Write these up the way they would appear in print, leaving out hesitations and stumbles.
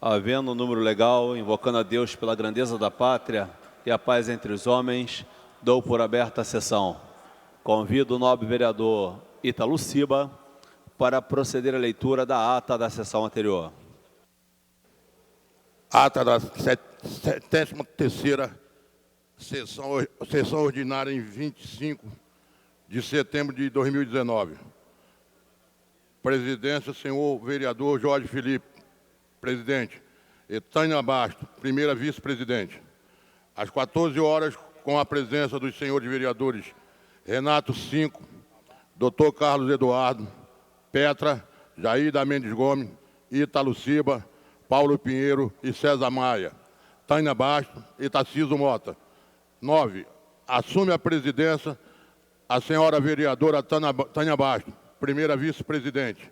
Havendo um número legal, invocando a Deus pela grandeza da pátria e a paz entre os homens, dou por aberta a sessão. Convido o nobre vereador Ítalo Ciba para proceder à leitura da ata da sessão anterior. Ata da 73ª sessão ordinária em 25 de setembro de 2019. Presidência, senhor vereador Jorge Felipe, presidente, e Tânia Basto, primeira vice-presidente. Às 14 horas, com a presença dos senhores vereadores Renato Cinco, Dr. Carlos Eduardo, Petra, Jair Mendes Gomes, Ítalo Ciba, Paulo Pinheiro e César Maia, Tânia Basto e Tarcísio Mota. 9. Assume a presidência a senhora vereadora Tânia Basto, primeira vice-presidente.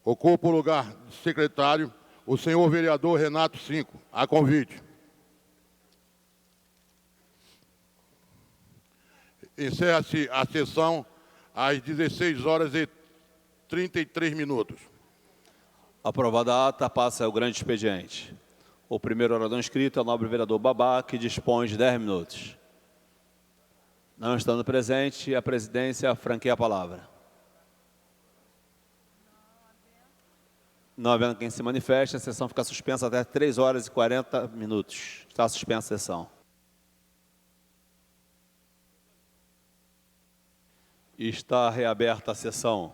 Ocupa o lugar de secretário o senhor vereador Renato Cinco, a convite. Encerra-se a sessão às 16 horas e 33 minutos. Aprovada a ata, passa ao grande expediente. O primeiro orador inscrito é o nobre vereador Babá, que dispõe de 10 minutos. Não estando presente, a presidência franqueia a palavra. Não havendo quem se manifeste, a sessão fica suspensa até 3 horas e 40 minutos. Está suspensa a sessão. Está reaberta a sessão.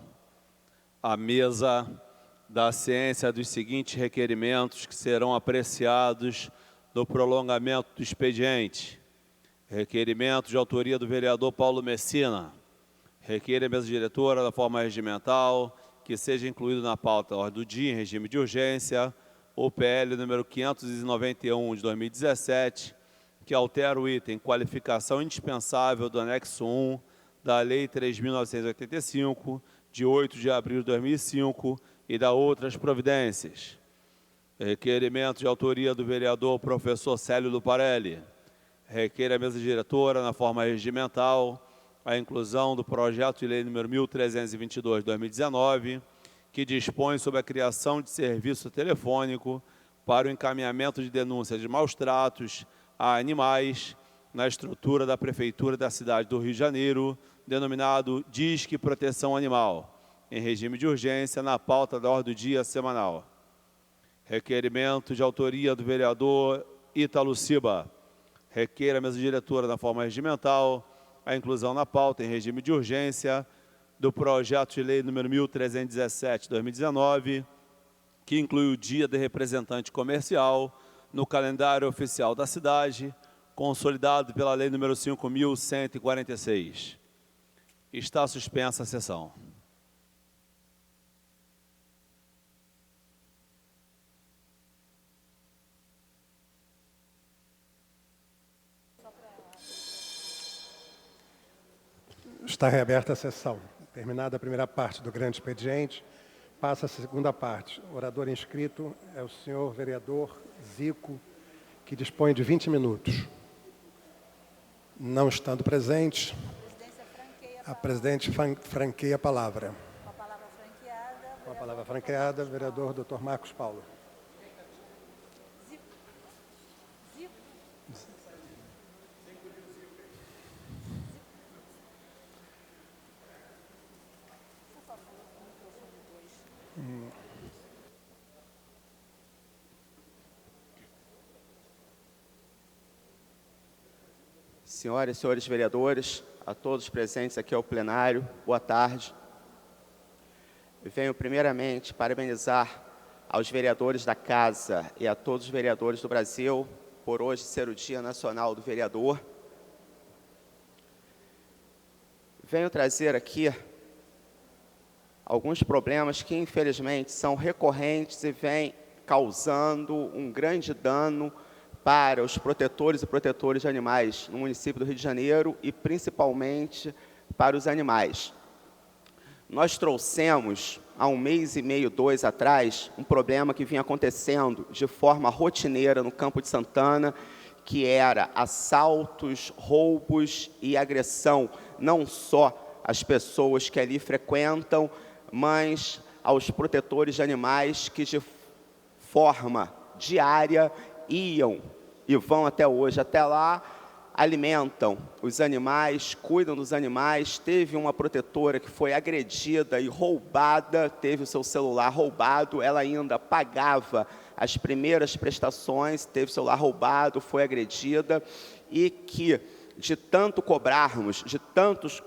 A mesa da ciência dos seguintes requerimentos que serão apreciados no prolongamento do expediente. Requerimento de autoria do vereador Paulo Messina. Requer a mesa diretora da forma regimental que seja incluído na pauta da ordem do dia em regime de urgência o PL número 591 de 2017, que altera o item qualificação indispensável do anexo 1 da Lei 3.985, de 8 de abril de 2005, e da outras providências. Requerimento de autoria do vereador professor Célio Luparelli. Requer a mesa diretora, na forma regimental, a inclusão do projeto de lei número 1322 de 2019, que dispõe sobre a criação de serviço telefônico para o encaminhamento de denúncias de maus tratos a animais na estrutura da Prefeitura da cidade do Rio de Janeiro, denominado Disque Proteção Animal, em regime de urgência, na pauta da ordem do dia semanal. Requerimento de autoria do vereador Ítalo Ciba. Requer a mesa diretora, na forma regimental, a inclusão na pauta, em regime de urgência, do projeto de lei número 1317 de 2019, que inclui o dia de representante comercial no calendário oficial da cidade, consolidado pela lei número 5.146. Está suspensa a sessão. Está reaberta a sessão. Terminada a primeira parte do grande expediente, passa a segunda parte. O orador inscrito é o senhor vereador Zico, que dispõe de 20 minutos. Não estando presente, a presidente franqueia a palavra. Com a palavra franqueada, o vereador Dr. Marcos Paulo. Senhoras e senhores vereadores, a todos presentes aqui ao plenário, boa tarde. Venho primeiramente parabenizar aos vereadores da Casa e a todos os vereadores do Brasil por hoje ser o Dia Nacional do Vereador. Venho trazer aqui alguns problemas que, infelizmente, são recorrentes e vêm causando um grande dano para os protetores e protetores de animais no município do Rio de Janeiro e, principalmente, para os animais. Nós trouxemos, há 1 mês e meio, 2 atrás, um problema que vinha acontecendo de forma rotineira no Campo de Santana, que era assaltos, roubos e agressão, não só às pessoas que ali frequentam, mas aos protetores de animais que, de forma diária, iam e vão até hoje, até lá, alimentam os animais, cuidam dos animais. Teve uma protetora que foi agredida e roubada, teve o seu celular roubado, ela ainda pagava as primeiras prestações, teve o celular roubado, foi agredida, e que de tanto cobrarmos, de tantos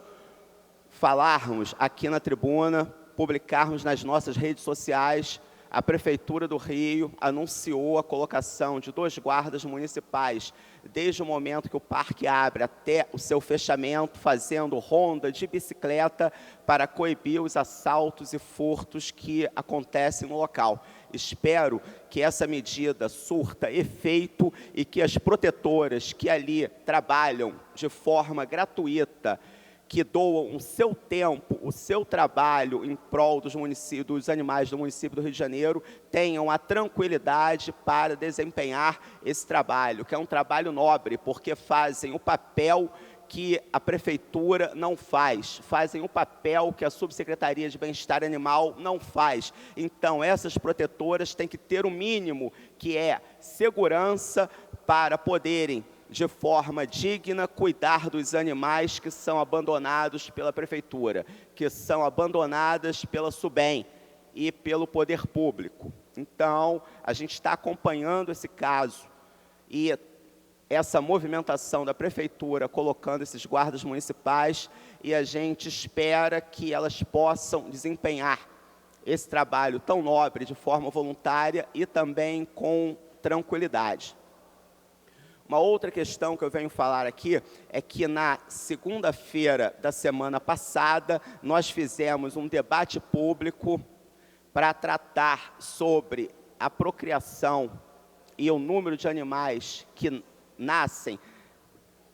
falarmos aqui na tribuna, publicarmos nas nossas redes sociais, a Prefeitura do Rio anunciou a colocação de 2 guardas municipais, desde o momento que o parque abre até o seu fechamento, fazendo ronda de bicicleta para coibir os assaltos e furtos que acontecem no local. Espero que essa medida surta efeito e que as protetoras que ali trabalham de forma gratuita, que doam o seu tempo, o seu trabalho em prol dos animais do município do Rio de Janeiro, tenham a tranquilidade para desempenhar esse trabalho, que é um trabalho nobre, porque fazem o papel que a Prefeitura não faz, fazem o papel que a Subsecretaria de Bem-Estar Animal não faz. Então, essas protetoras têm que ter o mínimo, que é segurança, para poderem de forma digna, cuidar dos animais que são abandonados pela Prefeitura, que são abandonadas pela SUBEM e pelo poder público. Então, a gente está acompanhando esse caso e essa movimentação da Prefeitura colocando esses guardas municipais, e a gente espera que elas possam desempenhar esse trabalho tão nobre de forma voluntária e também com tranquilidade. Uma outra questão que eu venho falar aqui é que na segunda-feira da semana passada nós fizemos um debate público para tratar sobre a procriação e o número de animais que nascem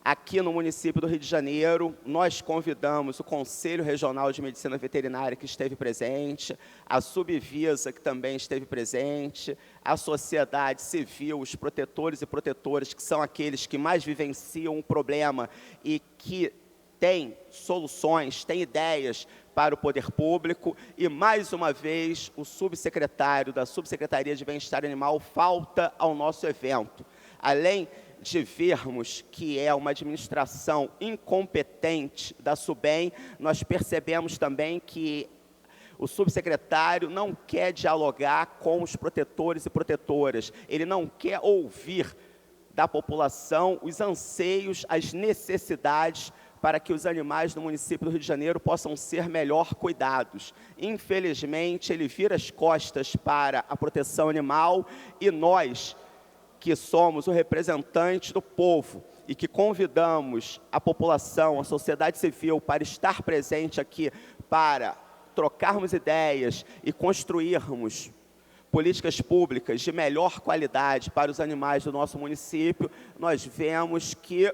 aqui no município do Rio de Janeiro. Nós convidamos o Conselho Regional de Medicina Veterinária, que esteve presente, a Subvisa, que também esteve presente, a sociedade civil, os protetores e protetoras, que são aqueles que mais vivenciam o problema e que têm soluções, têm ideias para o poder público. E, mais uma vez, o subsecretário da Subsecretaria de Bem-Estar Animal falta ao nosso evento. Além de vermos que é uma administração incompetente da SUBEM, nós percebemos também que o subsecretário não quer dialogar com os protetores e protetoras, ele não quer ouvir da população os anseios, as necessidades para que os animais do município do Rio de Janeiro possam ser melhor cuidados. Infelizmente, ele vira as costas para a proteção animal, e nós, que somos o representante do povo e que convidamos a população, a sociedade civil, para estar presente aqui, para trocarmos ideias e construirmos políticas públicas de melhor qualidade para os animais do nosso município, nós vemos que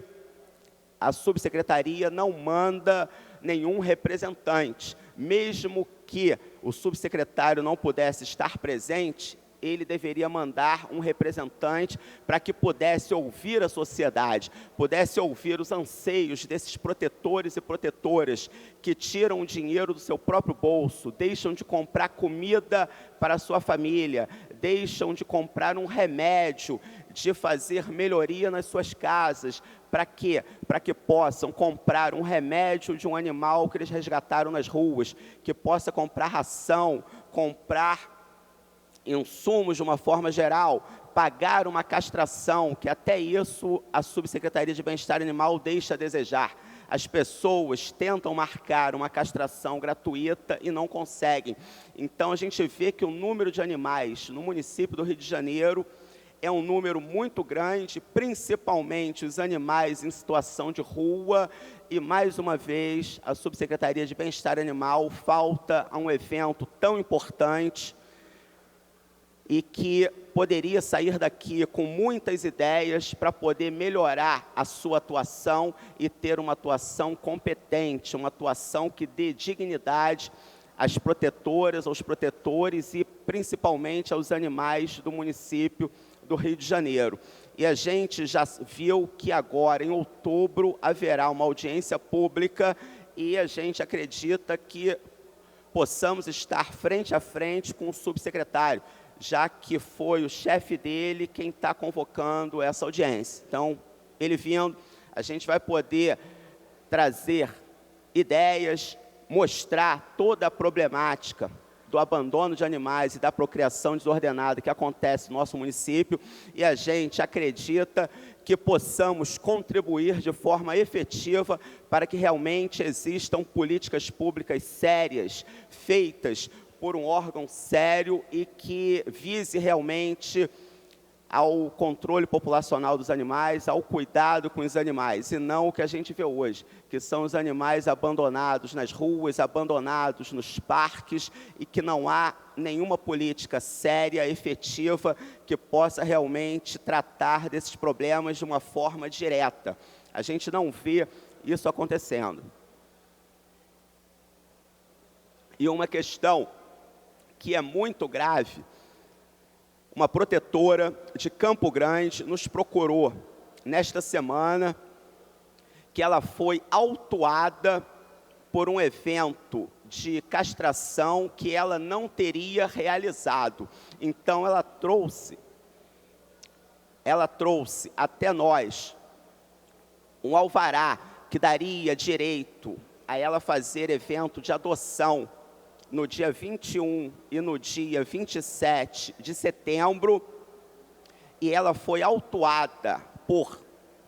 a subsecretaria não manda nenhum representante. Mesmo que o subsecretário não pudesse estar presente, ele deveria mandar um representante para que pudesse ouvir a sociedade, pudesse ouvir os anseios desses protetores e protetoras que tiram o dinheiro do seu próprio bolso, deixam de comprar comida para a sua família, deixam de comprar um remédio, de fazer melhoria nas suas casas. Para quê? Para que possam comprar um remédio de um animal que eles resgataram nas ruas, que possa comprar ração, comprar insumos de uma forma geral, pagar uma castração, que até isso a Subsecretaria de Bem-Estar Animal deixa a desejar. As pessoas tentam marcar uma castração gratuita e não conseguem. Então, a gente vê que o número de animais no município do Rio de Janeiro é um número muito grande, principalmente os animais em situação de rua, e, mais uma vez, a Subsecretaria de Bem-Estar Animal falta a um evento tão importante e que poderia sair daqui com muitas ideias para poder melhorar a sua atuação e ter uma atuação competente, uma atuação que dê dignidade às protetoras, aos protetores e, principalmente, aos animais do município do Rio de Janeiro. E a gente já viu que agora, em outubro, haverá uma audiência pública e a gente acredita que possamos estar frente a frente com o subsecretário, já que foi o chefe dele quem está convocando essa audiência. Então, ele vindo, a gente vai poder trazer ideias, mostrar toda a problemática do abandono de animais e da procriação desordenada que acontece no nosso município, e a gente acredita que possamos contribuir de forma efetiva para que realmente existam políticas públicas sérias, feitas por um órgão sério e que vise realmente ao controle populacional dos animais, ao cuidado com os animais, e não o que a gente vê hoje, que são os animais abandonados nas ruas, abandonados nos parques, e que não há nenhuma política séria, efetiva, que possa realmente tratar desses problemas de uma forma direta. A gente não vê isso acontecendo. E uma questão que é muito grave: uma protetora de Campo Grande nos procurou nesta semana que ela foi autuada por um evento de castração que ela não teria realizado. Então, ela trouxe até nós um alvará que daria direito a ela fazer evento de adoção no dia 21 e no dia 27 de setembro, e ela foi autuada por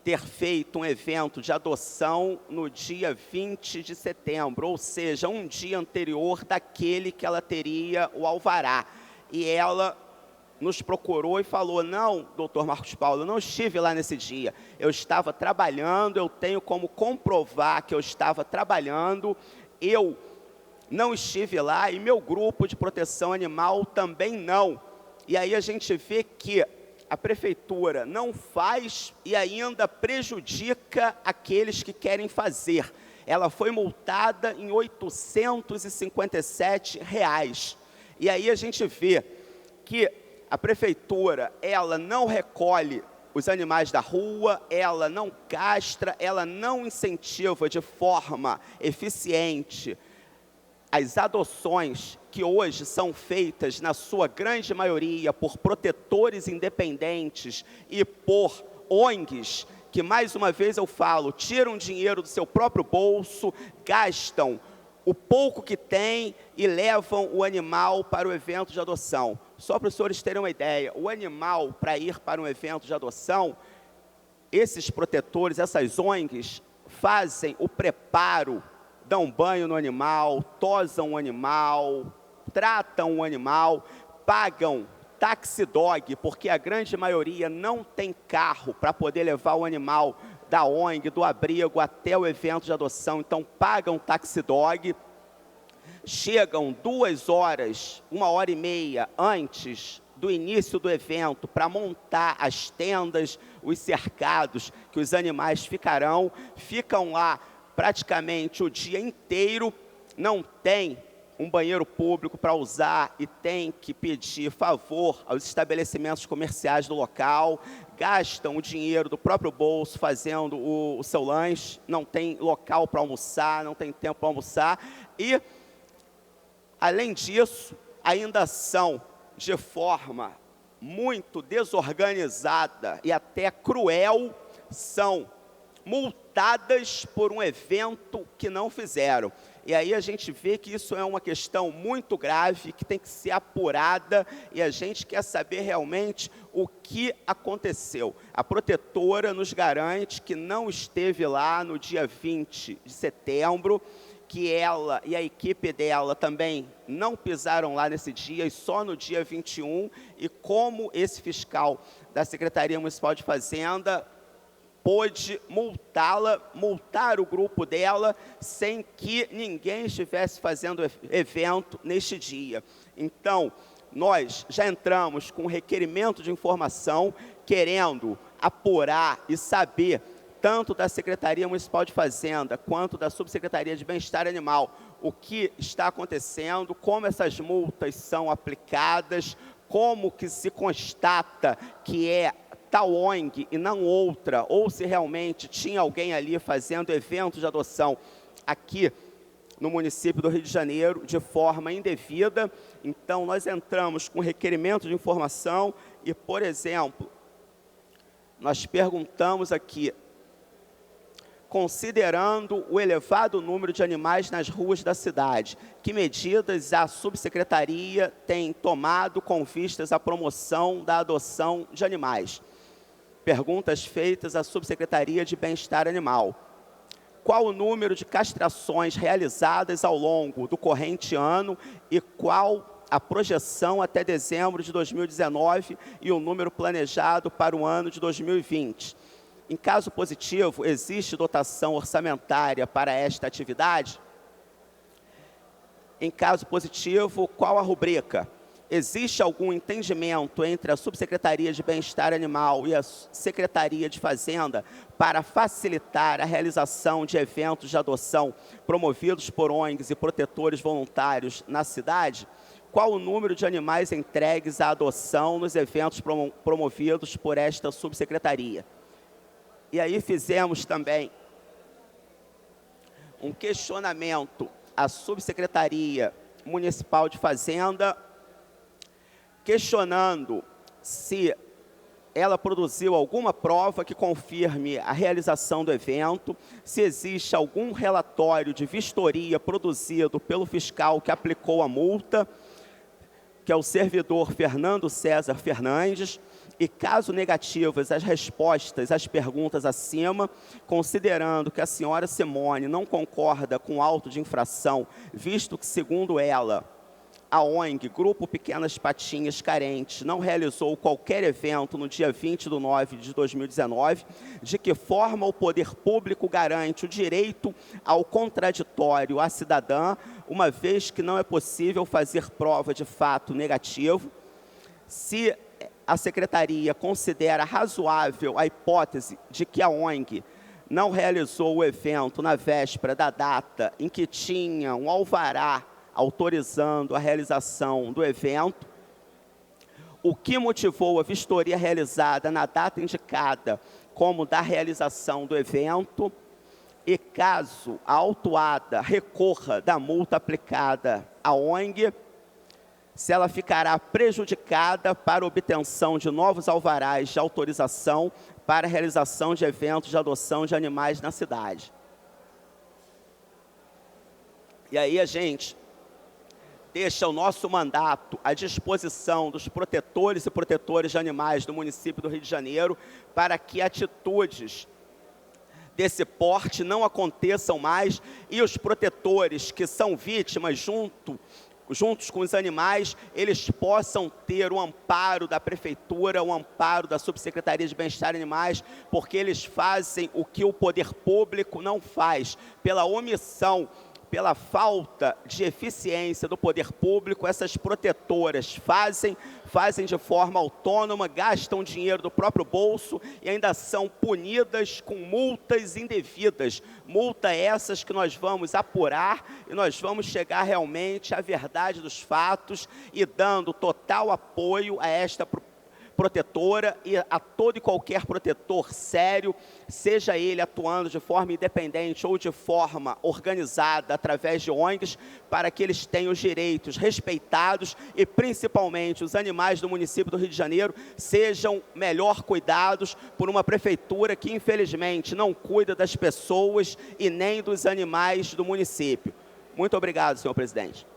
ter feito um evento de adoção no dia 20 de setembro, ou seja, um dia anterior daquele que ela teria o alvará. E ela nos procurou e falou: não, doutor Marcos Paulo, eu não estive lá nesse dia, eu estava trabalhando, eu tenho como comprovar que eu estava trabalhando, eu não estive lá e meu grupo de proteção animal também não. E aí a gente vê que a prefeitura não faz e ainda prejudica aqueles que querem fazer. Ela foi multada em R$ 857. E aí a gente vê que a prefeitura, ela não recolhe os animais da rua, ela não castra, ela não incentiva de forma eficiente as adoções que hoje são feitas, na sua grande maioria, por protetores independentes e por ONGs, que, mais uma vez eu falo, tiram dinheiro do seu próprio bolso, gastam o pouco que tem e levam o animal para o evento de adoção. Só para os senhores terem uma ideia, o animal, para ir para um evento de adoção, esses protetores, essas ONGs, fazem o preparo, dão banho no animal, tosam o animal, tratam o animal, pagam taxi dog, porque a grande maioria não tem carro para poder levar o animal da ONG, do abrigo, até o evento de adoção. Então, pagam taxi dog, chegam 2 horas, 1h30 antes do início do evento para montar as tendas, os cercados que os animais ficarão, ficam lá praticamente o dia inteiro, não tem um banheiro público para usar e tem que pedir favor aos estabelecimentos comerciais do local, gastam o dinheiro do próprio bolso fazendo o seu lanche, não tem local para almoçar, não tem tempo para almoçar, e, além disso, ainda são, de forma muito desorganizada e até cruel, são multadas por um evento que não fizeram. E aí a gente vê que isso é uma questão muito grave, que tem que ser apurada, e a gente quer saber realmente o que aconteceu. A protetora nos garante que não esteve lá no dia 20 de setembro, que ela e a equipe dela também não pisaram lá nesse dia, e só no dia 21, e como esse fiscal da Secretaria Municipal de Fazenda pôde multar o grupo dela, sem que ninguém estivesse fazendo evento neste dia. Então, nós já entramos com um requerimento de informação, querendo apurar e saber, tanto da Secretaria Municipal de Fazenda, quanto da Subsecretaria de Bem-Estar Animal, o que está acontecendo, como essas multas são aplicadas, como que se constata que é tal ONG e não outra, ou se realmente tinha alguém ali fazendo evento de adoção aqui no município do Rio de Janeiro de forma indevida. Então, nós entramos com requerimento de informação e, por exemplo, nós perguntamos aqui, considerando o elevado número de animais nas ruas da cidade, que medidas a subsecretaria tem tomado com vistas à promoção da adoção de animais? Perguntas feitas à Subsecretaria de Bem-Estar Animal. Qual o número de castrações realizadas ao longo do corrente ano e qual a projeção até dezembro de 2019 e o número planejado para o ano de 2020? Em caso positivo, existe dotação orçamentária para esta atividade? Em caso positivo, qual a rubrica? Existe algum entendimento entre a Subsecretaria de Bem-Estar Animal e a Secretaria de Fazenda para facilitar a realização de eventos de adoção promovidos por ONGs e protetores voluntários na cidade? Qual o número de animais entregues à adoção nos eventos promovidos por esta subsecretaria? E aí fizemos também um questionamento à Subsecretaria Municipal de Fazenda, questionando se ela produziu alguma prova que confirme a realização do evento, se existe algum relatório de vistoria produzido pelo fiscal que aplicou a multa, que é o servidor Fernando César Fernandes, e caso negativas as respostas às perguntas acima, considerando que a senhora Simone não concorda com o auto de infração, visto que, segundo ela, a ONG, Grupo Pequenas Patinhas Carentes, não realizou qualquer evento no dia 20/9 de 2019, de que forma o poder público garante o direito ao contraditório à cidadã, uma vez que não é possível fazer prova de fato negativo, se a Secretaria considera razoável a hipótese de que a ONG não realizou o evento na véspera da data em que tinha um alvará autorizando a realização do evento, o que motivou a vistoria realizada na data indicada como da realização do evento, e caso a autuada recorra da multa aplicada à ONG, se ela ficará prejudicada para obtenção de novos alvarás de autorização para a realização de eventos de adoção de animais na cidade. E aí a gente deixa o nosso mandato à disposição dos protetores e protetores de animais do município do Rio de Janeiro para que atitudes desse porte não aconteçam mais e os protetores que são vítimas juntos com os animais, eles possam ter o amparo da Prefeitura, o amparo da Subsecretaria de Bem-Estar Animais, porque eles fazem o que o poder público não faz, pela omissão, pela falta de eficiência do poder público, essas protetoras fazem de forma autônoma, gastam dinheiro do próprio bolso e ainda são punidas com multas indevidas. Multa essas que nós vamos apurar e nós vamos chegar realmente à verdade dos fatos e dando total apoio a esta protetora e a todo e qualquer protetor sério, seja ele atuando de forma independente ou de forma organizada através de ONGs, para que eles tenham os direitos respeitados e principalmente os animais do município do Rio de Janeiro sejam melhor cuidados por uma prefeitura que infelizmente não cuida das pessoas e nem dos animais do município. Muito obrigado, senhor presidente.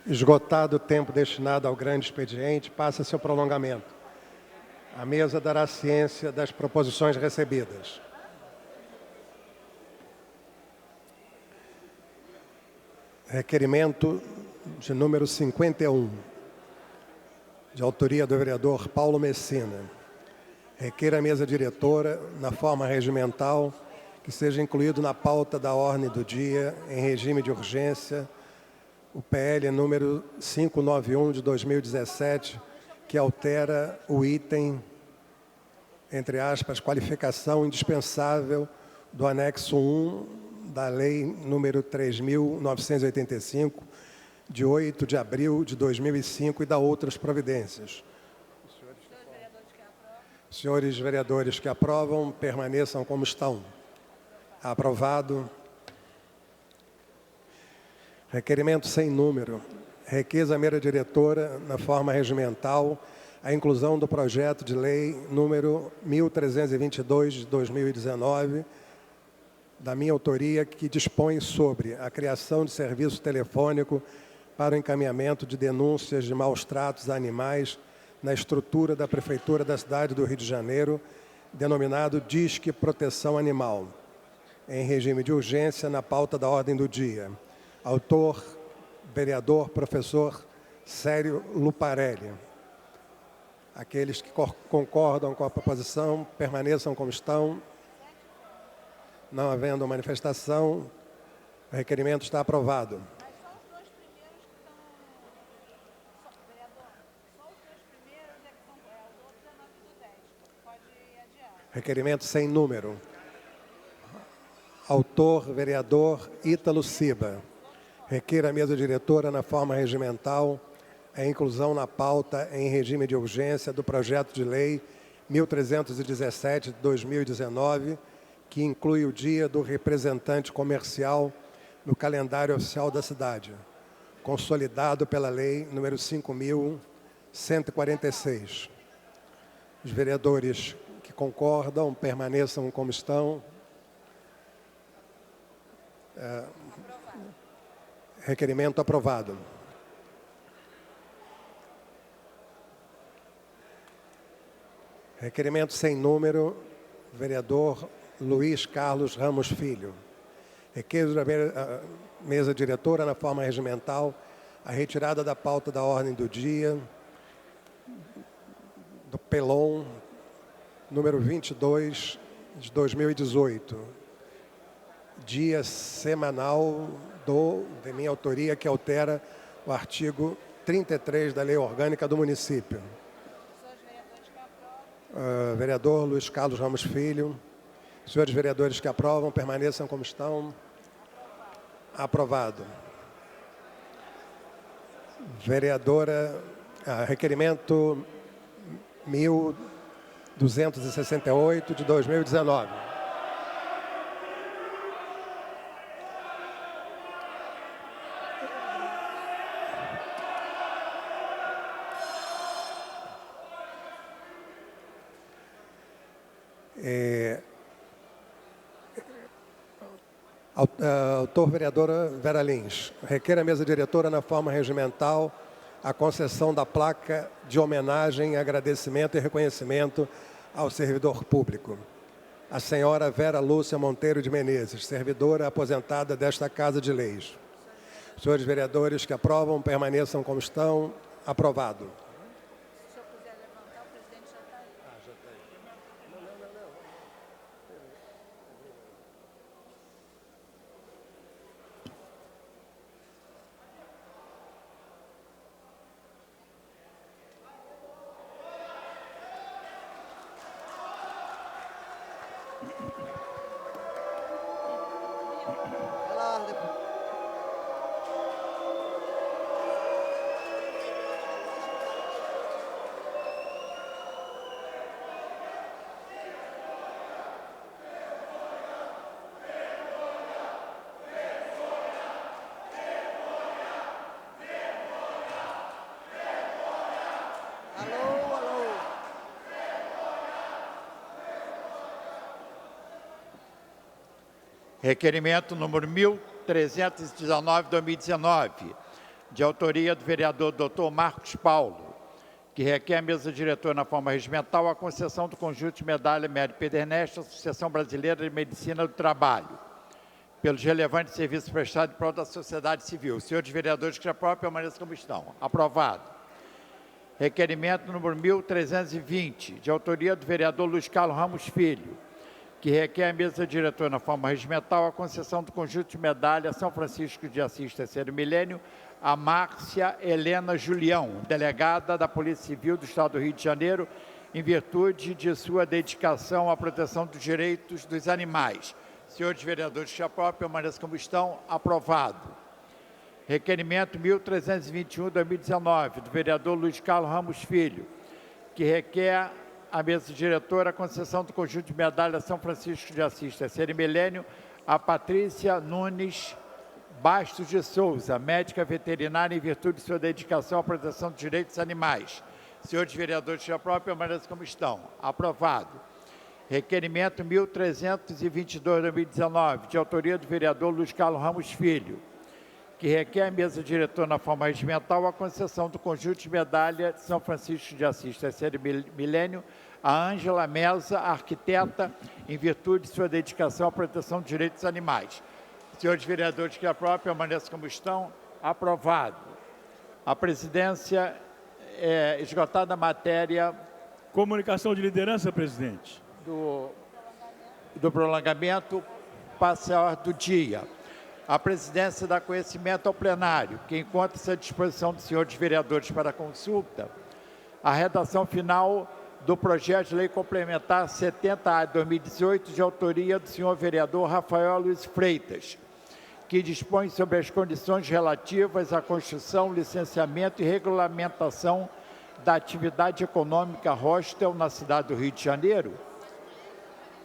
Esgotado o tempo destinado ao grande expediente, passa-se ao prolongamento. A mesa dará ciência das proposições recebidas. Requerimento de número 51, de autoria do vereador Paulo Messina. Requer a mesa diretora, na forma regimental, que seja incluído na pauta da ordem do dia, em regime de urgência, o PL número 591 de 2017, que altera o item, entre aspas, qualificação indispensável do anexo 1 da Lei número 3.985, de 8 de abril de 2005 e da outras providências. Senhores vereadores que aprovam, permaneçam como estão. Aprovado. Requerimento sem número. Requisa a mesa diretora, na forma regimental, a inclusão do projeto de lei número 1322 de 2019, da minha autoria, que dispõe sobre a criação de serviço telefônico para o encaminhamento de denúncias de maus tratos a animais na estrutura da Prefeitura da cidade do Rio de Janeiro, denominado Disque Proteção Animal, em regime de urgência na pauta da ordem do dia. Autor, vereador, professor Célio Luparelli. Aqueles que concordam com a proposição, permaneçam como estão. Não havendo manifestação, o requerimento está aprovado. Mas só os dois primeiros que estão... Vereador, só os dois primeiros é que são... os outros é 9 do 10. Pode adiar. Requerimento sem número. Autor, vereador Ítalo Ciba. Requer a mesa diretora, na forma regimental, a inclusão na pauta em regime de urgência do projeto de lei 1317 de 2019, que inclui o Dia do Representante Comercial no calendário oficial da cidade, consolidado pela Lei número 5.146. Os vereadores que concordam, permaneçam como estão. Requerimento aprovado. Requerimento sem número, vereador Luiz Carlos Ramos Filho. Requer da mesa diretora, na forma regimental, a retirada da pauta da ordem do dia, do PELON, número 22, de 2018. Dia semanal de minha autoria, que altera o artigo 33 da Lei Orgânica do Município. Vereador Luiz Carlos Ramos Filho. Senhores vereadores que aprovam, permaneçam como estão. Aprovado. Vereadora, requerimento 1268 de 2019. Autor, vereadora Vera Lins. Requer a mesa diretora, na forma regimental, a concessão da placa de homenagem, agradecimento e reconhecimento ao servidor público. A senhora Vera Lúcia Monteiro de Menezes, servidora aposentada desta Casa de Leis. Senhores vereadores que aprovam, permaneçam como estão. Aprovado. Se o senhor quiser levantar, o presidente já está aí. Já está aí. Requerimento número 1319, de 2019, de autoria do vereador Dr. Marcos Paulo, que requer à mesa diretora, na forma regimental, a concessão do conjunto de medalha Mérito Pederneste à Associação Brasileira de Medicina do Trabalho, pelos relevantes serviços prestados em prol da sociedade civil. Senhores vereadores que já aprovam, permaneçam como estão. Aprovado. Requerimento número 1320, de autoria do vereador Luiz Carlos Ramos Filho, que requer à mesa diretora, na forma regimental, a concessão do conjunto de medalha São Francisco de Assis, terceiro milênio, a Márcia Helena Julião, delegada da Polícia Civil do Estado do Rio de Janeiro, em virtude de sua dedicação à proteção dos direitos dos animais. Senhores vereadores que aprovam, permaneçam como estão. Aprovado. Requerimento 1321/2019, do vereador Luiz Carlos Ramos Filho, que requer à mesa diretora a concessão do conjunto de medalha São Francisco de Assis, terceiro milênio, a Patrícia Nunes Bastos de Souza, médica veterinária, em virtude de sua dedicação à proteção dos direitos animais. Senhores vereadores, que aprovam, permaneçam como estão. Aprovado. Requerimento 1322/2019, de autoria do vereador Luiz Carlos Ramos Filho, que requer à mesa diretora na forma regimental a concessão do conjunto de medalha de São Francisco de Assis, terceiro milênio, a Ângela Mesa, arquiteta, em virtude de sua dedicação à proteção dos direitos animais. Senhores vereadores, que aprovam, permaneçam como estão. Aprovado. A presidência, esgotada a matéria Comunicação de liderança, presidente. do prolongamento, passa a ordem do dia. A presidência dá conhecimento ao plenário, que encontra-se à disposição dos senhores vereadores para consulta, a redação final do projeto de lei complementar 70A de 2018, de autoria do senhor vereador Rafael Luiz Freitas, que dispõe sobre as condições relativas à construção, licenciamento e regulamentação da atividade econômica hostel na cidade do Rio de Janeiro,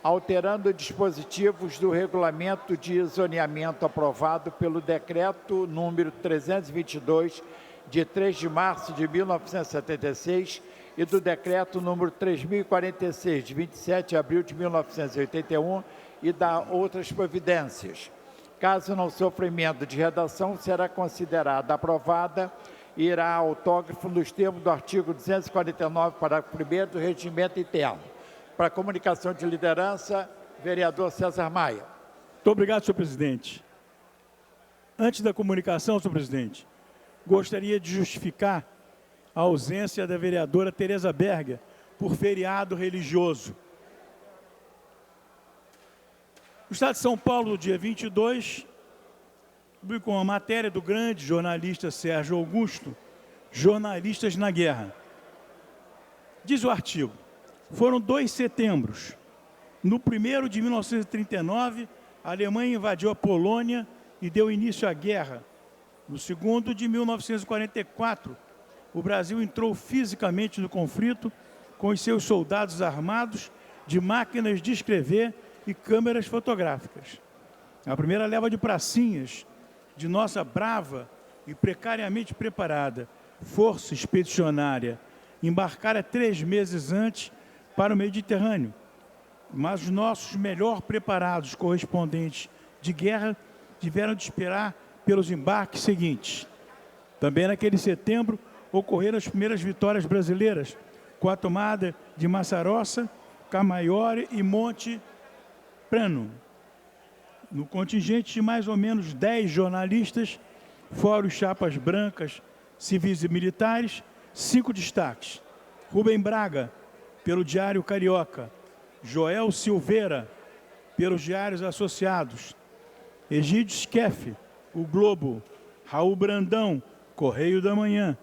alterando dispositivos do regulamento de zoneamento aprovado pelo decreto número 322, de 3 de março de 1976, e do decreto número 3046, de 27 de abril de 1981, e da outras providências. Caso não sofra emenda de redação, será considerada aprovada e irá ao autógrafo nos termos do artigo 249, parágrafo 1º do Regimento Interno. Para a comunicação de liderança, vereador César Maia. Muito obrigado, senhor presidente. Antes da comunicação, senhor presidente, gostaria de justificar a ausência da vereadora Tereza Berger por feriado religioso. O Estado de São Paulo, no dia 22, publicou uma matéria do grande jornalista Sérgio Augusto, Jornalistas na Guerra. Diz o artigo: foram 2 setembros. No primeiro de 1939, a Alemanha invadiu a Polônia e deu início à guerra. No segundo de 1944, o Brasil entrou fisicamente no conflito com os seus soldados armados de máquinas de escrever e câmeras fotográficas. A primeira leva de pracinhas de nossa brava e precariamente preparada força expedicionária embarcara 3 meses antes para o Mediterrâneo, mas os nossos melhor preparados correspondentes de guerra tiveram de esperar pelos embarques seguintes. Também naquele setembro ocorreram as primeiras vitórias brasileiras, com a tomada de Massarossa, Camaiore e Monte Prano. No contingente de mais ou menos 10 jornalistas, fora os chapas brancas, civis e militares, 5 destaques. Rubem Braga, pelo Diário Carioca; Joel Silveira, pelos Diários Associados; Egídio Skeff, O Globo; Raul Brandão, Correio da Manhã;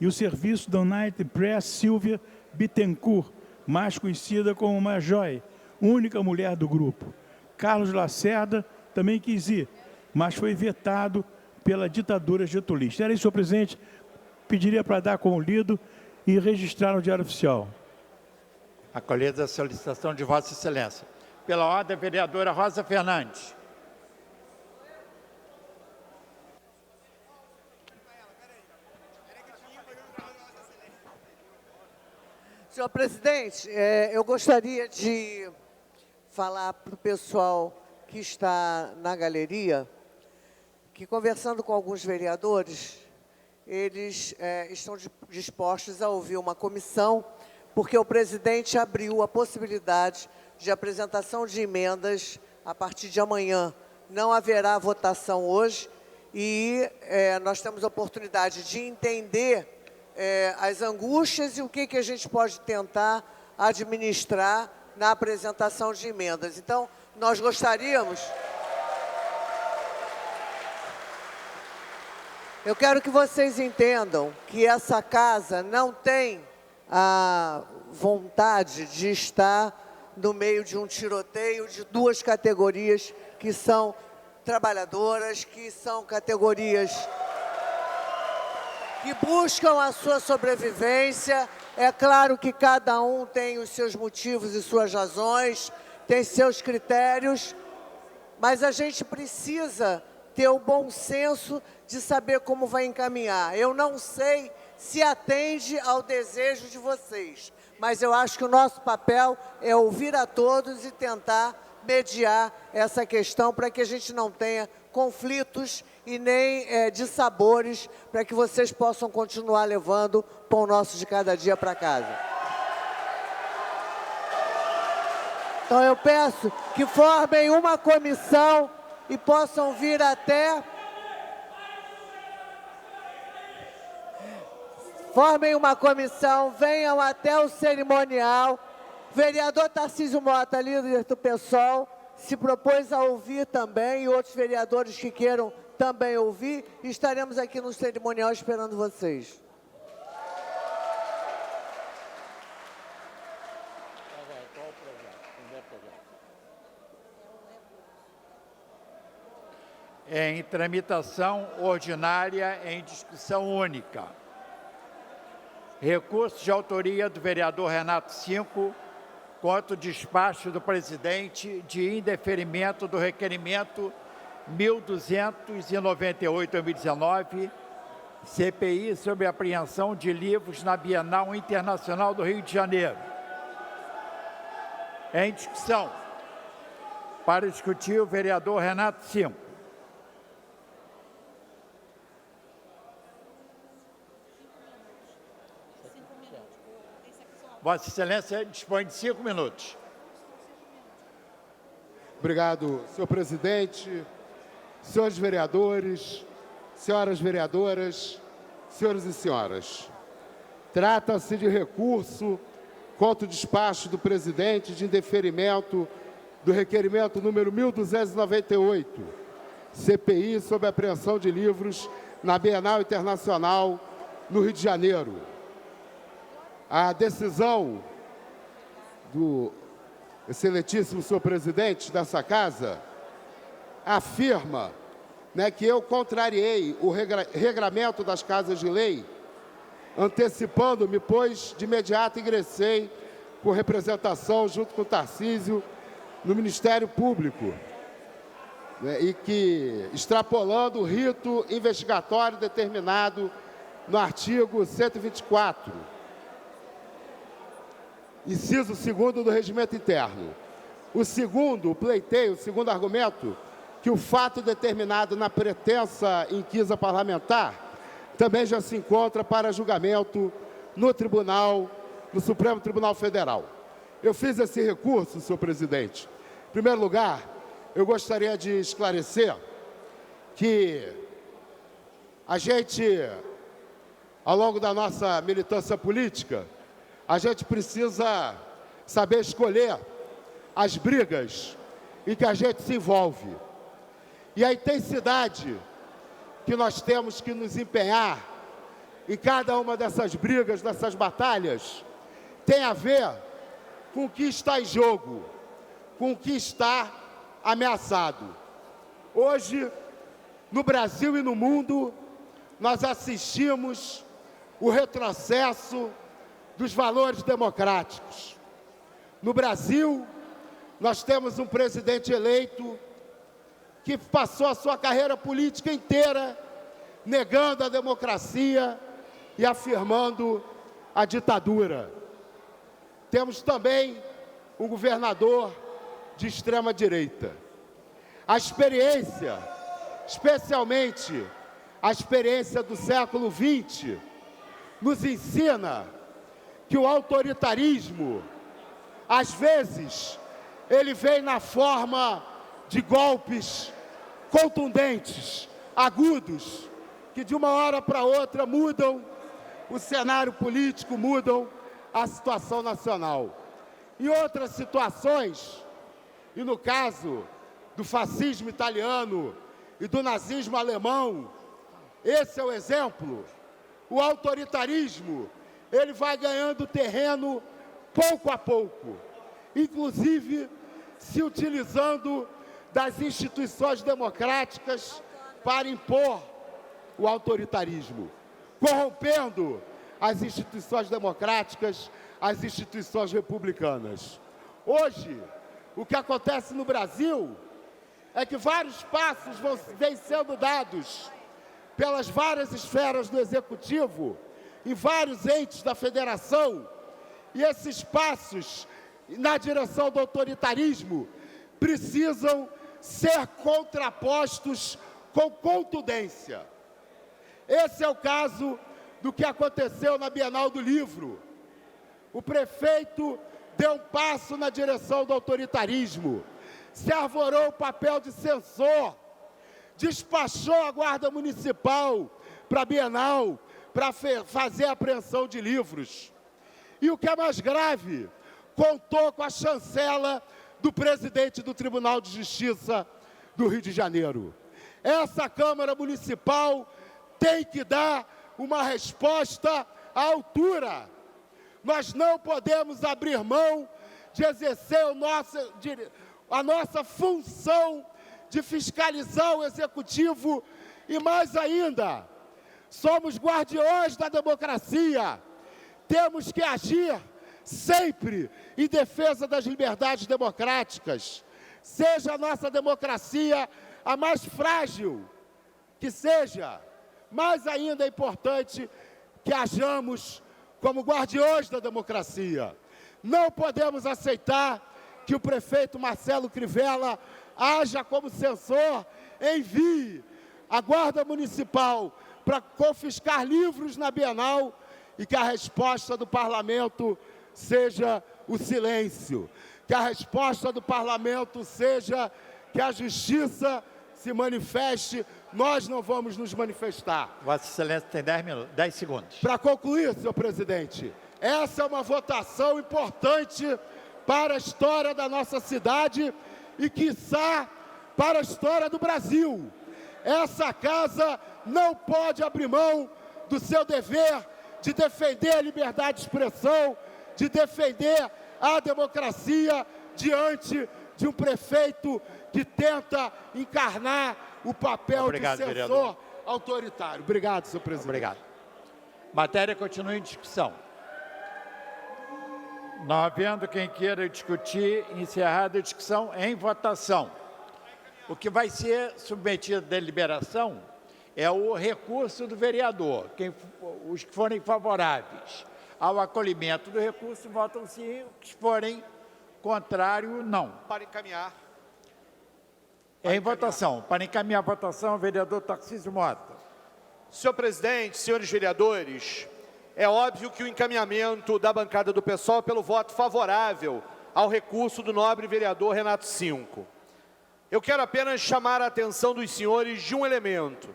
e o serviço da United Press, Silvia Bittencourt, mais conhecida como Majoy, única mulher do grupo. Carlos Lacerda também quis ir, mas foi vetado pela ditadura getulista. Era isso, senhor presidente. Pediria para dar como lido e registrar no Diário Oficial. Acolhida a solicitação de Vossa Excelência. Pela ordem, a vereadora Rosa Fernandes. Senhor presidente, eu gostaria de falar para o pessoal que está na galeria que, conversando com alguns vereadores, eles estão dispostos a ouvir uma comissão, porque o presidente abriu a possibilidade de apresentação de emendas a partir de amanhã. Não haverá votação hoje e nós temos a oportunidade de entender as angústias e o que a gente pode tentar administrar na apresentação de emendas. Então, nós gostaríamos... Eu quero que vocês entendam que essa casa não tem a vontade de estar no meio de um tiroteio de 2 categorias que são trabalhadoras, que são categorias que buscam a sua sobrevivência. É claro que cada um tem os seus motivos e suas razões, tem seus critérios, mas a gente precisa ter o bom senso de saber como vai encaminhar. Eu não sei se atende ao desejo de vocês, mas eu acho que o nosso papel é ouvir a todos e tentar mediar essa questão para que a gente não tenha conflitos e nem dissabores, para que vocês possam continuar levando o pão nosso de cada dia para casa. Então eu peço que formem uma comissão e possam vir até... Formem uma comissão, venham até o cerimonial. O vereador Tarcísio Mota, líder do PSOL, se propôs a ouvir também, e outros vereadores que queiram também ouvir. E estaremos aqui no cerimonial esperando vocês. Em tramitação ordinária em discussão única. Recurso de autoria do vereador Renato Cinco contra o despacho do presidente de indeferimento do requerimento 1298/2019, CPI sobre apreensão de livros na Bienal Internacional do Rio de Janeiro. Em discussão. Para discutir, o vereador Renato Cinco. Vossa Excelência dispõe de 5 minutos. Obrigado, senhor presidente, senhores vereadores, senhoras vereadoras, senhores e senhoras. Trata-se de recurso contra o despacho do presidente de indeferimento do requerimento número 1298, CPI sobre apreensão de livros na Bienal Internacional no Rio de Janeiro. A decisão do excelentíssimo senhor presidente dessa casa afirma, que eu contrariei o regramento das casas de lei, antecipando-me, pois de imediato ingressei com representação junto com o Tarcísio no Ministério Público, e que, extrapolando o rito investigatório determinado no artigo 124, inciso 2º do regimento interno. O segundo pleiteio, o segundo argumento, que o fato determinado na pretensa inquisa parlamentar também já se encontra para julgamento no tribunal, no Supremo Tribunal Federal. Eu fiz esse recurso, senhor presidente. Em primeiro lugar, eu gostaria de esclarecer que a gente, ao longo da nossa militância política, a gente precisa saber escolher as brigas em que a gente se envolve. E a intensidade que nós temos que nos empenhar em cada uma dessas brigas, dessas batalhas, tem a ver com o que está em jogo, com o que está ameaçado. Hoje, no Brasil e no mundo, nós assistimos o retrocesso dos valores democráticos. No Brasil, nós temos um presidente eleito que passou a sua carreira política inteira negando a democracia e afirmando a ditadura. Temos também um governador de extrema-direita. A experiência, especialmente a experiência do século XX, nos ensina que o autoritarismo, às vezes, ele vem na forma de golpes contundentes, agudos, que de uma hora para outra mudam o cenário político, mudam a situação nacional. Em outras situações, e no caso do fascismo italiano e do nazismo alemão, esse é o exemplo, o autoritarismo, ele vai ganhando terreno pouco a pouco, inclusive se utilizando das instituições democráticas para impor o autoritarismo. corrompendo as instituições democráticas, as instituições republicanas. Hoje, o que acontece no Brasil é que vários passos vêm sendo dados pelas várias esferas do Executivo e vários entes da Federação, e esses passos na direção do autoritarismo precisam ser contrapostos com contundência. Esse é o caso do que aconteceu na Bienal do Livro. O prefeito deu um passo na direção do autoritarismo, se arvorou o papel de censor, despachou a Guarda Municipal para a Bienal para fazer a apreensão de livros. E o que é mais grave, contou com a chancela do presidente do Tribunal de Justiça do Rio de Janeiro. Essa Câmara Municipal tem que dar uma resposta à altura. Nós não podemos abrir mão de exercer a nossa função de fiscalizar o Executivo e, mais ainda, somos guardiões da democracia. Temos que agir sempre em defesa das liberdades democráticas. Seja a nossa democracia a mais frágil que seja, mais ainda é importante que hajamos como guardiões da democracia. Não podemos aceitar que o prefeito Marcelo Crivella haja como censor, envie a Guarda Municipal para confiscar livros na Bienal e que a resposta do Parlamento seja o silêncio. Que a resposta do Parlamento seja que a Justiça se manifeste. Nós não vamos nos manifestar. Vossa Excelência tem 10 segundos. Para concluir, senhor presidente, essa é uma votação importante para a história da nossa cidade e, quiçá, para a história do Brasil. Essa casa não pode abrir mão do seu dever de defender a liberdade de expressão, de defender a democracia diante de um prefeito que tenta encarnar o papel de censor vereador autoritário. Obrigado, senhor presidente. Obrigado. Matéria continua em discussão. Não havendo quem queira discutir, encerrada a discussão em votação. O que vai ser submetido à deliberação é o recurso do vereador. Os que forem favoráveis ao acolhimento do recurso votam sim, os que forem contrário, não. Para encaminhar. Em votação. Para encaminhar a votação, o vereador Tarcísio Mota. Senhor presidente, senhores vereadores, é óbvio que o encaminhamento da bancada do PSOL é pelo voto favorável ao recurso do nobre vereador Renato Cinco. Eu quero apenas chamar a atenção dos senhores de um elemento.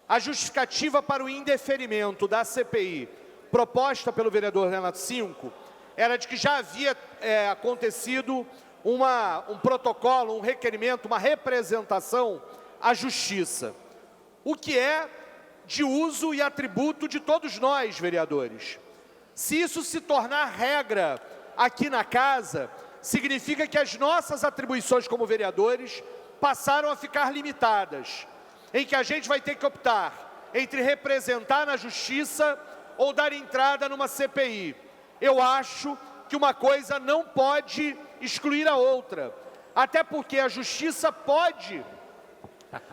A justificativa para o indeferimento da CPI proposta pelo vereador Renato Cinco era de que já havia acontecido um protocolo, um requerimento, uma representação à Justiça, o que é de uso e atributo de todos nós, vereadores. Se isso se tornar regra aqui na casa, significa que as nossas atribuições como vereadores passaram a ficar limitadas, em que a gente vai ter que optar entre representar na Justiça ou dar entrada numa CPI. Eu acho que uma coisa não pode excluir a outra, até porque a Justiça pode,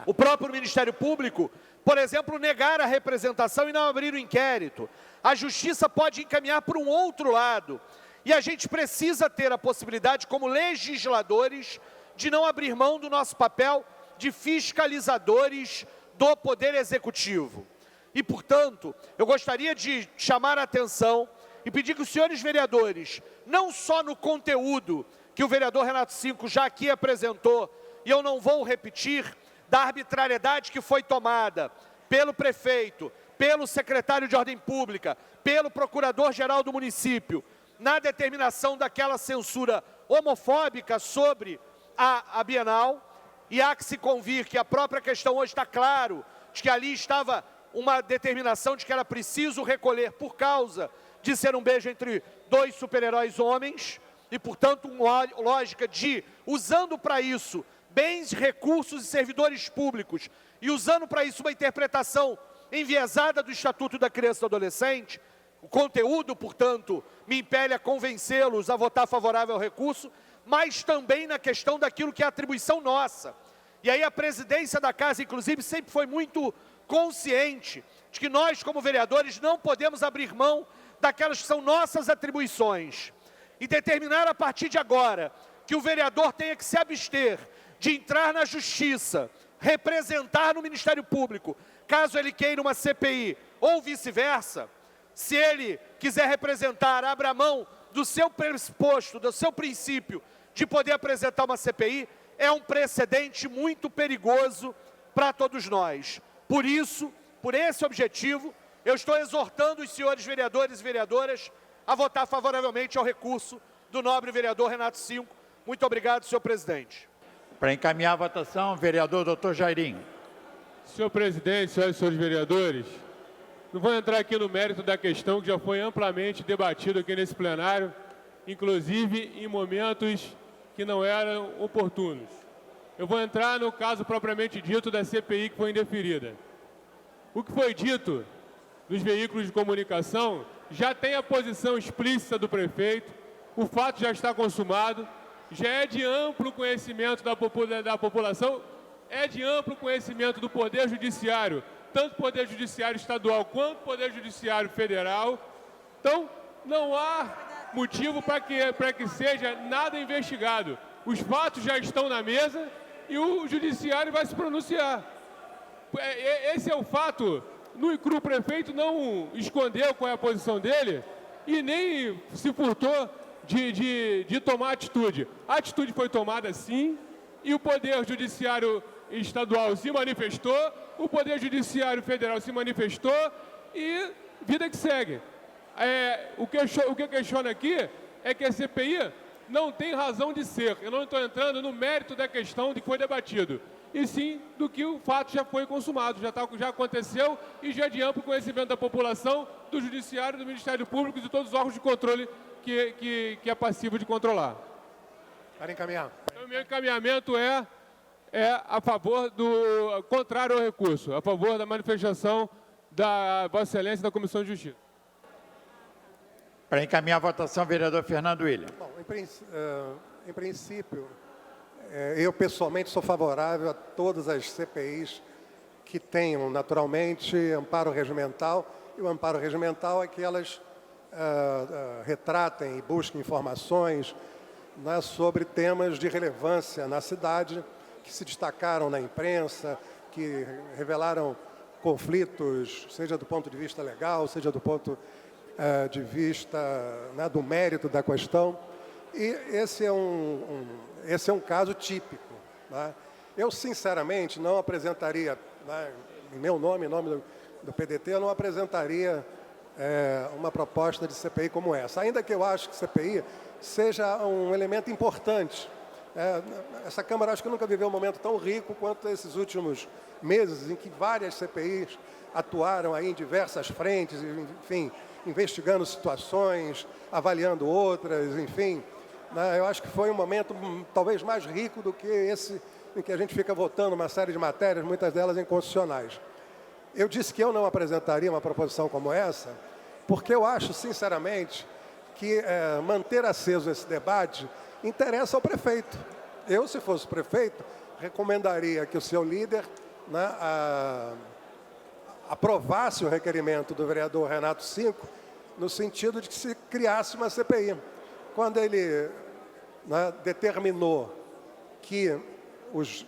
o próprio Ministério Público, por exemplo, negar a representação e não abrir o inquérito. A Justiça pode encaminhar para um outro lado. E a gente precisa ter a possibilidade, como legisladores, de não abrir mão do nosso papel de fiscalizadores do Poder Executivo. E, portanto, eu gostaria de chamar a atenção e pedir que os senhores vereadores, não só no conteúdo que o vereador Renato Cinco já aqui apresentou, e eu não vou repetir, da arbitrariedade que foi tomada pelo prefeito, pelo secretário de Ordem Pública, pelo procurador-geral do município, na determinação daquela censura homofóbica sobre a Bienal, e há que se convir que a própria questão hoje está claro, de que ali estava uma determinação de que era preciso recolher por causa de ser um beijo entre dois super-heróis homens, e, portanto, uma lógica de, usando para isso bens, recursos e servidores públicos, e usando para isso uma interpretação enviesada do Estatuto da Criança e do Adolescente, o conteúdo, portanto, me impele a convencê-los a votar favorável ao recurso, mas também na questão daquilo que é atribuição nossa. E aí a presidência da Casa, inclusive, sempre foi muito consciente de que nós, como vereadores, não podemos abrir mão daquelas que são nossas atribuições. E determinar a partir de agora que o vereador tenha que se abster de entrar na Justiça, representar no Ministério Público, caso ele queira uma CPI ou vice-versa, se ele quiser representar, abra mão do seu pressuposto, do seu princípio de poder apresentar uma CPI, é um precedente muito perigoso para todos nós. Por isso, por esse objetivo, eu estou exortando os senhores vereadores e vereadoras a votar favoravelmente ao recurso do nobre vereador Renato Cinco. Muito obrigado, senhor presidente. Para encaminhar a votação, vereador Dr. Jairinho. Senhor presidente, senhoras e senhores vereadores, não vou entrar aqui no mérito da questão que já foi amplamente debatido aqui nesse plenário, inclusive em momentos que não eram oportunos. Eu vou entrar no caso propriamente dito da CPI que foi indeferida. O que foi dito dos veículos de comunicação já tem a posição explícita do prefeito, o fato já está consumado, já é de amplo conhecimento da população, é de amplo conhecimento do Poder Judiciário, tanto Poder Judiciário estadual quanto Poder Judiciário federal. Então, não há motivo para que seja nada investigado. Os fatos já estão na mesa e o Judiciário vai se pronunciar. Esse é o fato. No e cru, o prefeito não escondeu qual é a posição dele e nem se furtou de tomar atitude. A atitude foi tomada sim, e o Poder Judiciário estadual se manifestou, o Poder Judiciário federal se manifestou e vida que segue. O que eu questiono aqui é que a CPI não tem razão de ser. Eu não estou entrando no mérito da questão de que foi debatido, e sim do que o fato já foi consumado, já aconteceu e já é de amplo conhecimento da população, do Judiciário, do Ministério Público e de todos os órgãos de controle que é passivo de controlar. Para encaminhar. Então, o meu encaminhamento é a favor do contrário ao recurso, a favor da manifestação da Vossa Excelência da Comissão de Justiça. Para encaminhar a votação, vereador Fernando William. Bom, em princípio, eu pessoalmente sou favorável a todas as CPIs que tenham, naturalmente, amparo regimental. E o amparo regimental é que elas retratem e busquem informações, né, sobre temas de relevância na cidade, que se destacaram na imprensa, que revelaram conflitos, seja do ponto de vista legal, seja do ponto de vista, né, do mérito da questão. E esse é um caso típico, né? Eu, sinceramente, não apresentaria, né, em meu nome, em nome do PDT, eu não apresentaria uma proposta de CPI como essa. Ainda que eu acho que CPI seja um elemento importante. Essa Câmara, acho que nunca viveu um momento tão rico quanto esses últimos meses, em que várias CPIs atuaram aí em diversas frentes, enfim, investigando situações, avaliando outras, enfim. Eu acho que foi um momento talvez mais rico do que esse em que a gente fica votando uma série de matérias, muitas delas inconstitucionais. Eu disse que eu não apresentaria uma proposição como essa, porque eu acho, sinceramente, que manter aceso esse debate interessa ao prefeito. Eu, se fosse prefeito, recomendaria que o seu líder, né, aprovasse o requerimento do vereador Renato Cinco, no sentido de que se criasse uma CPI. Quando ele, né, determinou que os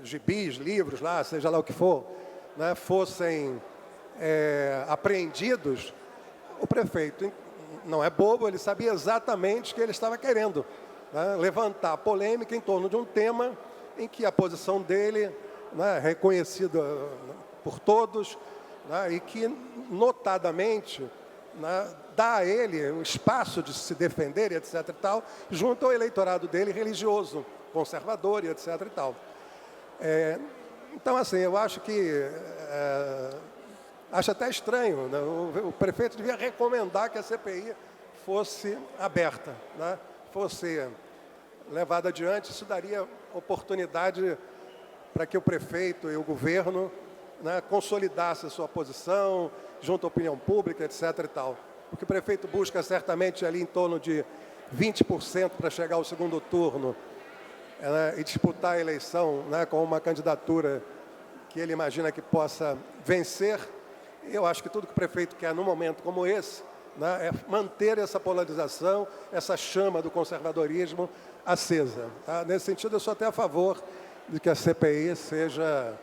gibis, livros, lá, seja lá o que for, né, fossem apreendidos, o prefeito não é bobo, ele sabia exatamente o que ele estava querendo, né, levantar polêmica em torno de um tema em que a posição dele, né, reconhecida por todos, né, e que, notadamente, né, dá a ele um espaço de se defender, etc. e tal, junto ao eleitorado dele religioso, conservador, e etc. e tal. Então, assim, eu acho que acho até estranho, né? O prefeito devia recomendar que a CPI fosse aberta, né? Fosse levada adiante. Isso daria oportunidade para que o prefeito e o governo né, consolidasse a sua posição junto à opinião pública, etc. e tal. O que o prefeito busca certamente ali em torno de 20% para chegar ao segundo turno, né, e disputar a eleição, né, com uma candidatura que ele imagina que possa vencer. Eu acho que tudo que o prefeito quer num momento como esse, né, é manter essa polarização, essa chama do conservadorismo acesa. Tá? Nesse sentido, eu sou até a favor de que a CPI seja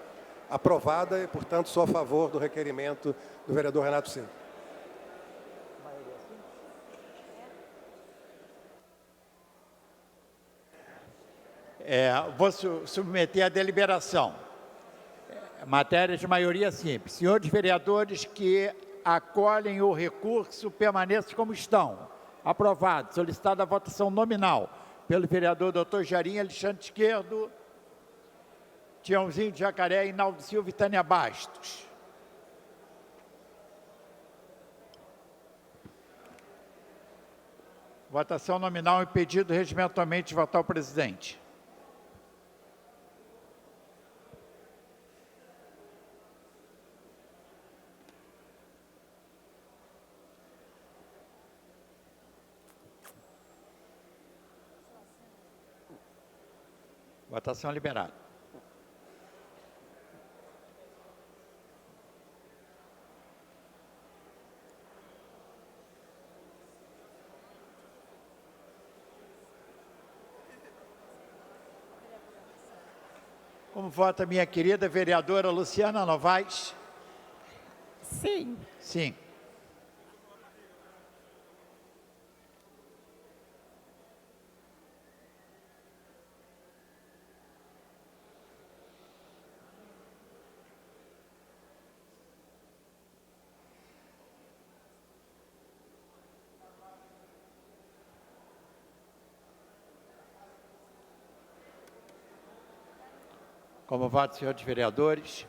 aprovada e, portanto, sou a favor do requerimento do vereador Renato Cinco. Vou submeter à deliberação. Matéria de maioria simples. Senhores vereadores que acolhem o recurso permaneçam como estão. Aprovado. Solicitada a votação nominal pelo vereador Dr. Jarim Alexandre Esquerdo, Tiãozinho de Jacaré, Inaldo Silva e Tânia Bastos. Votação nominal, impedido regimentalmente de votar o presidente. Votação liberada. Como vota minha querida vereadora Luciana Novaes? Sim. Sim. Como voto, senhores vereadores?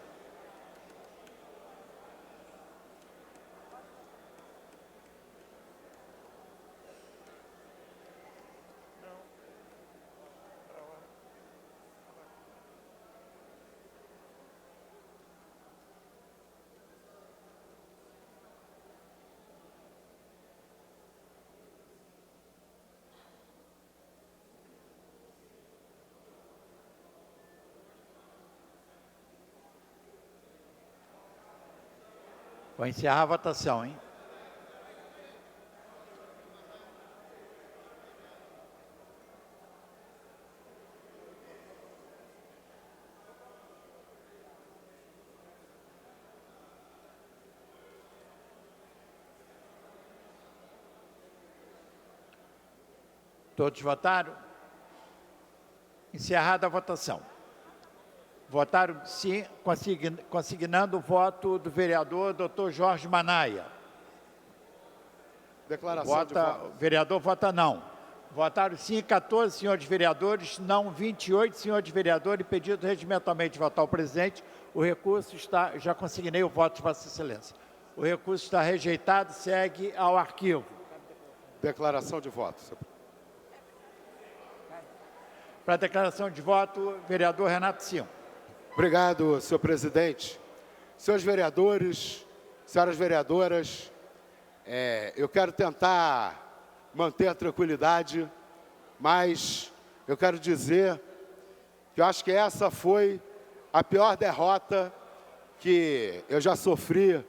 Vou encerrar a votação, hein? Todos votaram? Encerrada a votação. Votaram sim, consignando o voto do vereador Dr. Jorge Manaia. Declaração de voto. O vereador vota não. Votaram sim 14 senhores vereadores, não 28 senhores vereadores, pedido regimentalmente de votar o presidente. O recurso está, já consignei o voto de Vossa Excelência. O recurso está rejeitado, segue ao arquivo. Declaração de voto. Para a declaração de voto, vereador Renato Cinco. Obrigado, senhor presidente. Senhores vereadores, senhoras vereadoras, eu quero tentar manter a tranquilidade, mas eu quero dizer que eu acho que essa foi a pior derrota que eu já sofri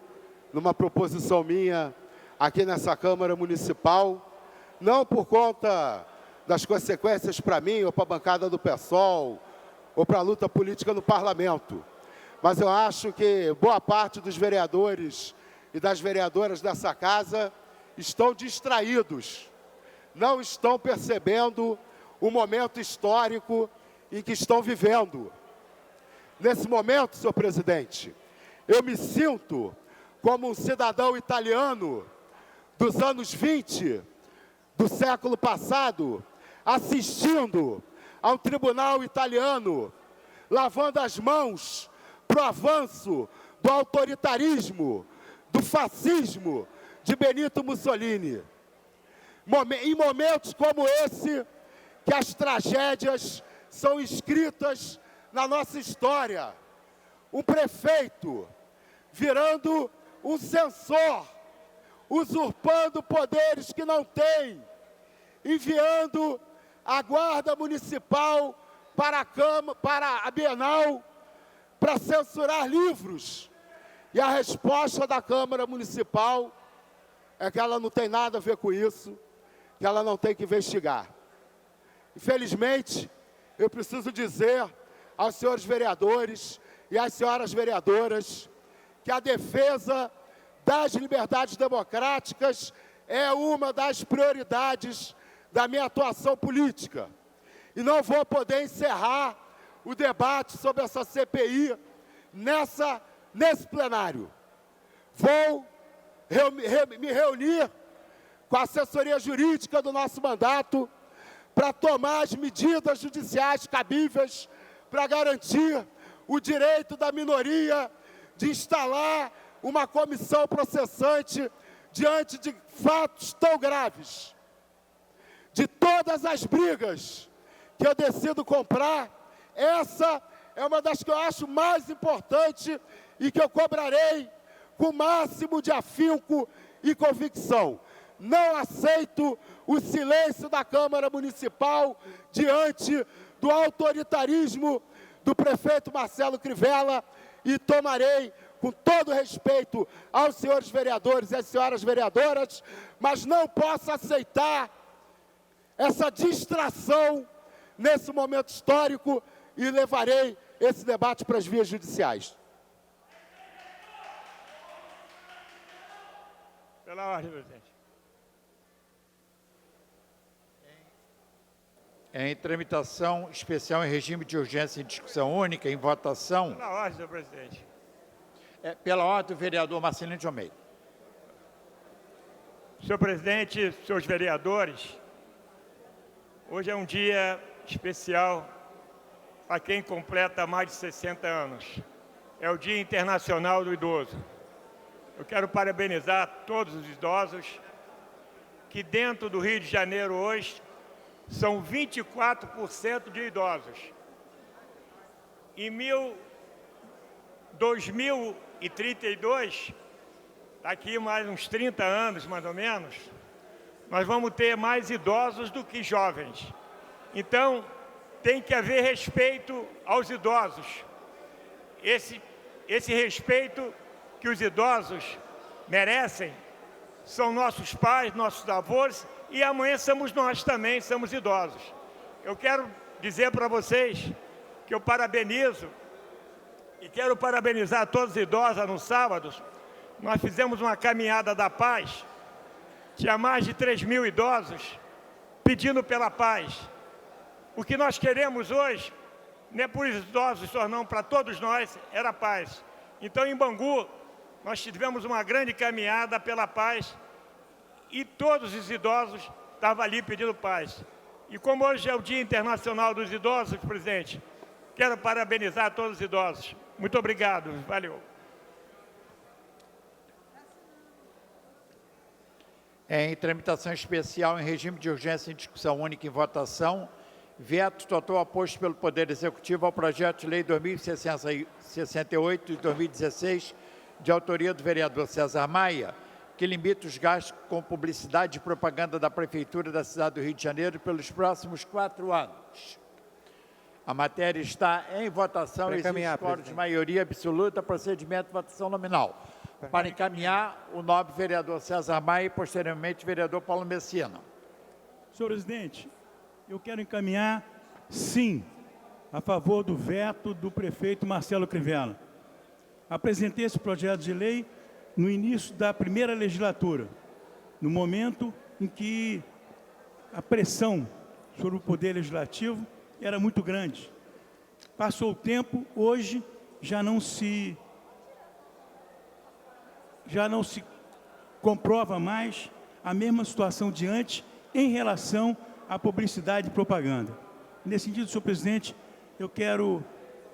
numa proposição minha aqui nessa Câmara Municipal, não por conta das consequências para mim ou para a bancada do PSOL, ou para a luta política no parlamento. Mas eu acho que boa parte dos vereadores e das vereadoras dessa casa estão distraídos, não estão percebendo o momento histórico em que estão vivendo. Nesse momento, senhor presidente, eu me sinto como um cidadão italiano dos anos 20 do século passado, assistindo a um tribunal italiano, lavando as mãos para o avanço do autoritarismo, do fascismo de Benito Mussolini. Em momentos como esse, que as tragédias são escritas na nossa história, um prefeito virando um censor, usurpando poderes que não tem, enviando a Guarda Municipal para a Bienal para censurar livros. E a resposta da Câmara Municipal é que ela não tem nada a ver com isso, que ela não tem que investigar. Infelizmente, eu preciso dizer aos senhores vereadores e às senhoras vereadoras que a defesa das liberdades democráticas é uma das prioridades da minha atuação política. E não vou poder encerrar o debate sobre essa CPI nesse plenário. Vou me reunir com a assessoria jurídica do nosso mandato para tomar as medidas judiciais cabíveis para garantir o direito da minoria de instalar uma comissão processante diante de fatos tão graves. De todas as brigas que eu decido comprar, essa é uma das que eu acho mais importante e que eu cobrarei com o máximo de afinco e convicção. Não aceito o silêncio da Câmara Municipal diante do autoritarismo do prefeito Marcelo Crivella e tomarei, com todo respeito aos senhores vereadores e às senhoras vereadoras, mas não posso aceitar essa distração nesse momento histórico e levarei esse debate para as vias judiciais. Pela ordem, presidente. Em tramitação especial em regime de urgência em discussão única, em votação. Pela ordem, senhor presidente. Pela ordem do vereador Marcelino de Almeida. Senhor presidente, senhores vereadores, hoje é um dia especial para quem completa mais de 60 anos. É o Dia Internacional do Idoso. Eu quero parabenizar todos os idosos que dentro do Rio de Janeiro hoje são 24% de idosos. Em 2032, daqui mais uns 30 anos, mais ou menos, nós vamos ter mais idosos do que jovens. Então, tem que haver respeito aos idosos. Esse respeito que os idosos merecem são nossos pais, nossos avós, e amanhã somos nós também, somos idosos. Eu quero dizer para vocês que eu parabenizo e quero parabenizar todos os idosos no sábado. Nós fizemos uma caminhada da paz, tinha mais de 3.000 idosos pedindo pela paz. O que nós queremos hoje, não é por idosos só não, para todos nós, era paz. Então, em Bangu, nós tivemos uma grande caminhada pela paz e todos os idosos estavam ali pedindo paz. E como hoje é o Dia Internacional dos Idosos, presidente, quero parabenizar todos os idosos. Muito obrigado, valeu. Em tramitação especial em regime de urgência em discussão única em votação, veto total aposto pelo Poder Executivo ao projeto de lei 2068 de 2016, de autoria do vereador César Maia, que limita os gastos com publicidade e propaganda da Prefeitura da cidade do Rio de Janeiro pelos próximos 4 anos. A matéria está em votação, existe quórum de maioria absoluta, procedimento de votação nominal. Para encaminhar, o nobre vereador César Maia e, posteriormente, o vereador Paulo Messina. Senhor presidente, eu quero encaminhar, sim, a favor do veto do prefeito Marcelo Crivella. Apresentei esse projeto de lei no início da primeira legislatura, no momento em que a pressão sobre o Poder Legislativo era muito grande. Passou o tempo, hoje já não se comprova mais a mesma situação de antes em relação à publicidade e propaganda. Nesse sentido, senhor presidente, eu quero,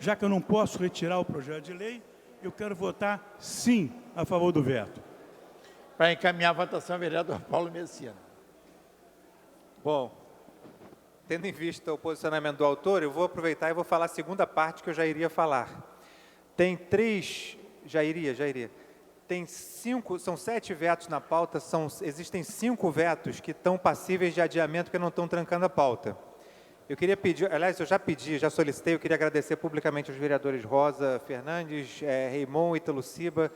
já que eu não posso retirar o projeto de lei, eu quero votar sim a favor do veto. Para encaminhar a votação, vereador Paulo Messina. Bom, tendo em vista o posicionamento do autor, eu vou aproveitar e vou falar a segunda parte que eu já iria falar. Tem 3... Já iria. Tem 5, são 7 vetos na pauta, existem 5 vetos que estão passíveis de adiamento, que não estão trancando a pauta. Eu queria pedir, aliás, eu já pedi, já solicitei, eu queria agradecer publicamente aos vereadores Rosa Fernandes, Raimon, Italuciba,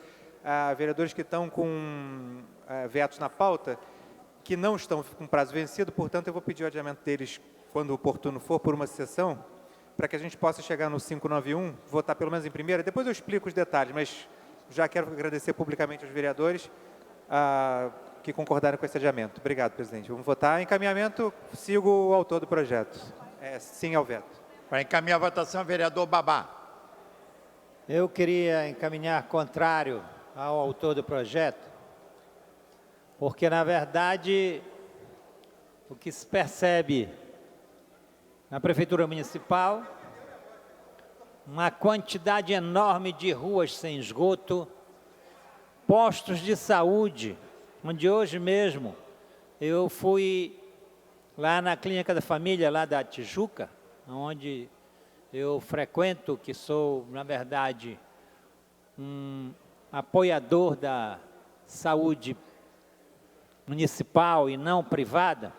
vereadores que estão com vetos na pauta, que não estão com prazo vencido, portanto, eu vou pedir o adiamento deles, quando oportuno for, por uma sessão, para que a gente possa chegar no 591, votar pelo menos em primeira, depois eu explico os detalhes, mas já quero agradecer publicamente aos vereadores que concordaram com esse adiamento. Obrigado, presidente. Vamos votar. Encaminhamento, sigo o autor do projeto. Sim ao veto. Para encaminhar a votação, vereador Babá. Eu queria encaminhar contrário ao autor do projeto, porque, na verdade, o que se percebe na Prefeitura Municipal, uma quantidade enorme de ruas sem esgoto, postos de saúde, onde hoje mesmo eu fui lá na Clínica da Família, lá da Tijuca, onde eu frequento, que sou, na verdade, um apoiador da saúde municipal e não privada.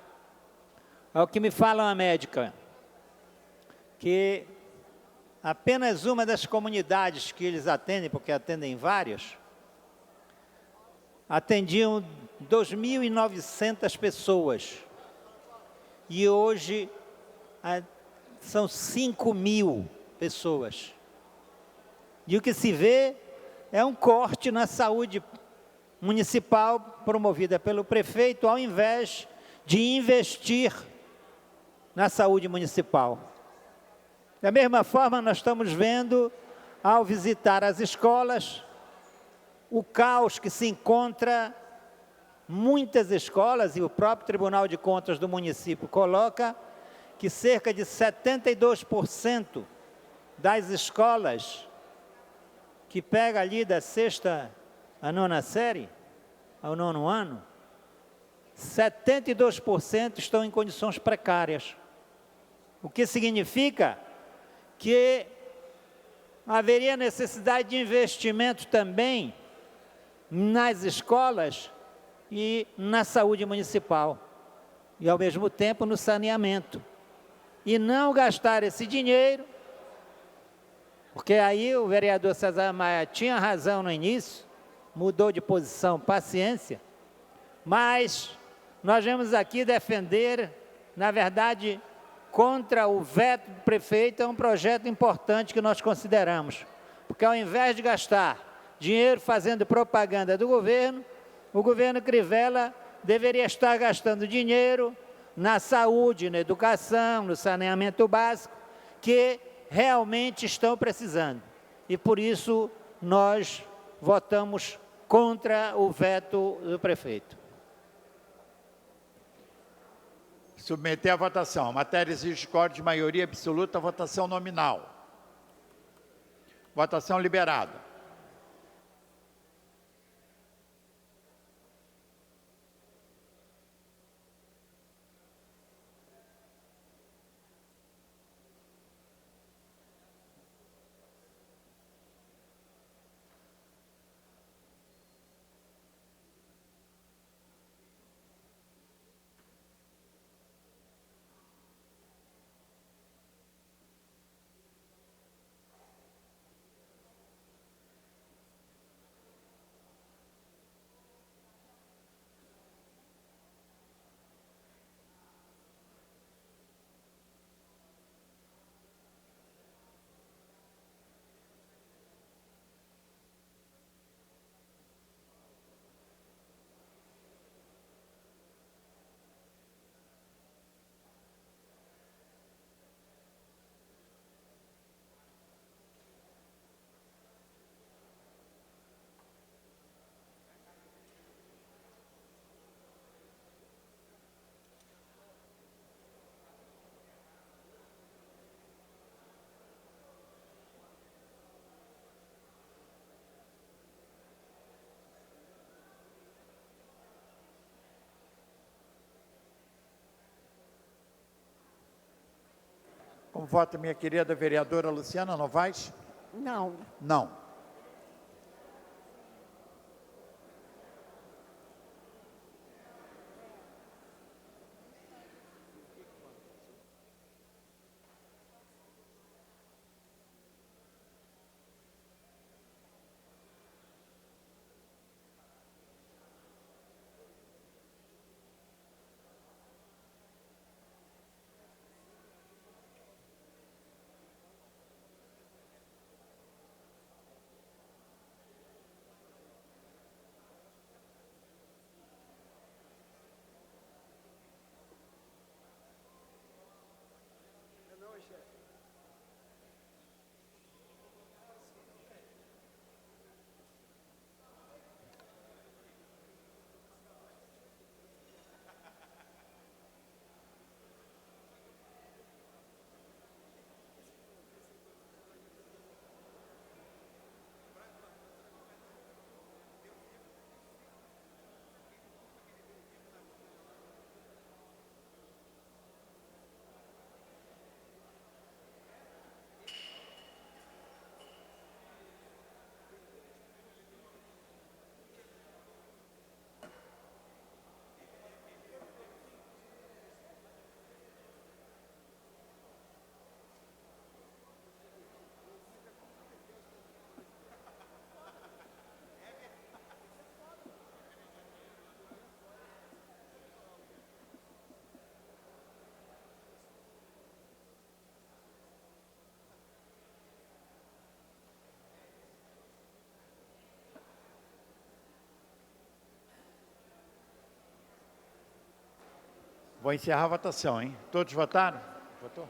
É o que me fala uma médica, que apenas uma das comunidades que eles atendem, porque atendem várias, atendiam 2.900 pessoas. E hoje são 5.000 pessoas. E o que se vê é um corte na saúde municipal promovida pelo prefeito, ao invés de investir na saúde municipal. Da mesma forma, nós estamos vendo, ao visitar as escolas, o caos que se encontra muitas escolas, e o próprio Tribunal de Contas do município coloca que cerca de 72% das escolas que pega ali da 6ª à 9ª série, ao 9º ano, 72% estão em condições precárias. O que significa que haveria necessidade de investimento também nas escolas e na saúde municipal, e ao mesmo tempo no saneamento. E não gastar esse dinheiro, porque aí o vereador César Maia tinha razão no início, mudou de posição, paciência, mas nós vamos aqui defender, na verdade, contra o veto do prefeito, é um projeto importante que nós consideramos, porque ao invés de gastar dinheiro fazendo propaganda do governo, o governo Crivella deveria estar gastando dinheiro na saúde, na educação, no saneamento básico, que realmente estão precisando. E por isso nós votamos contra o veto do prefeito. Submeter à votação. A matéria exige quórum de maioria absoluta, votação nominal. Votação liberada. Como vota minha querida vereadora Luciana Novaes? Não. Não. Vou encerrar a votação, hein? Todos votaram? Votou?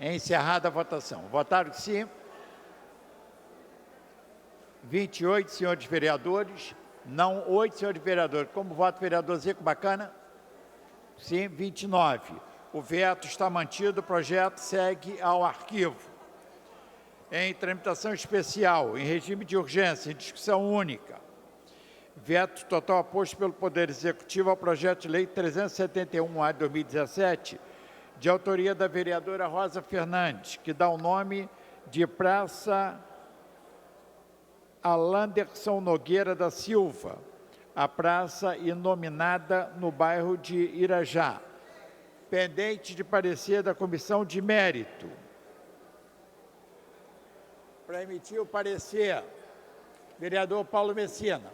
Encerrada a votação. Votaram sim 28 senhores vereadores, não 8 senhores vereadores. Como vota o vereador Zico Bacana? Sim, 29. O veto está mantido, o projeto segue ao arquivo. Em tramitação especial, em regime de urgência, em discussão única. Veto total aposto pelo Poder Executivo ao projeto de lei 371-A de 2017, de autoria da vereadora Rosa Fernandes, que dá o nome de Praça Alanderson Nogueira da Silva, a praça inominada no bairro de Irajá, pendente de parecer da Comissão de Mérito. Para emitir o parecer, vereador Paulo Messina.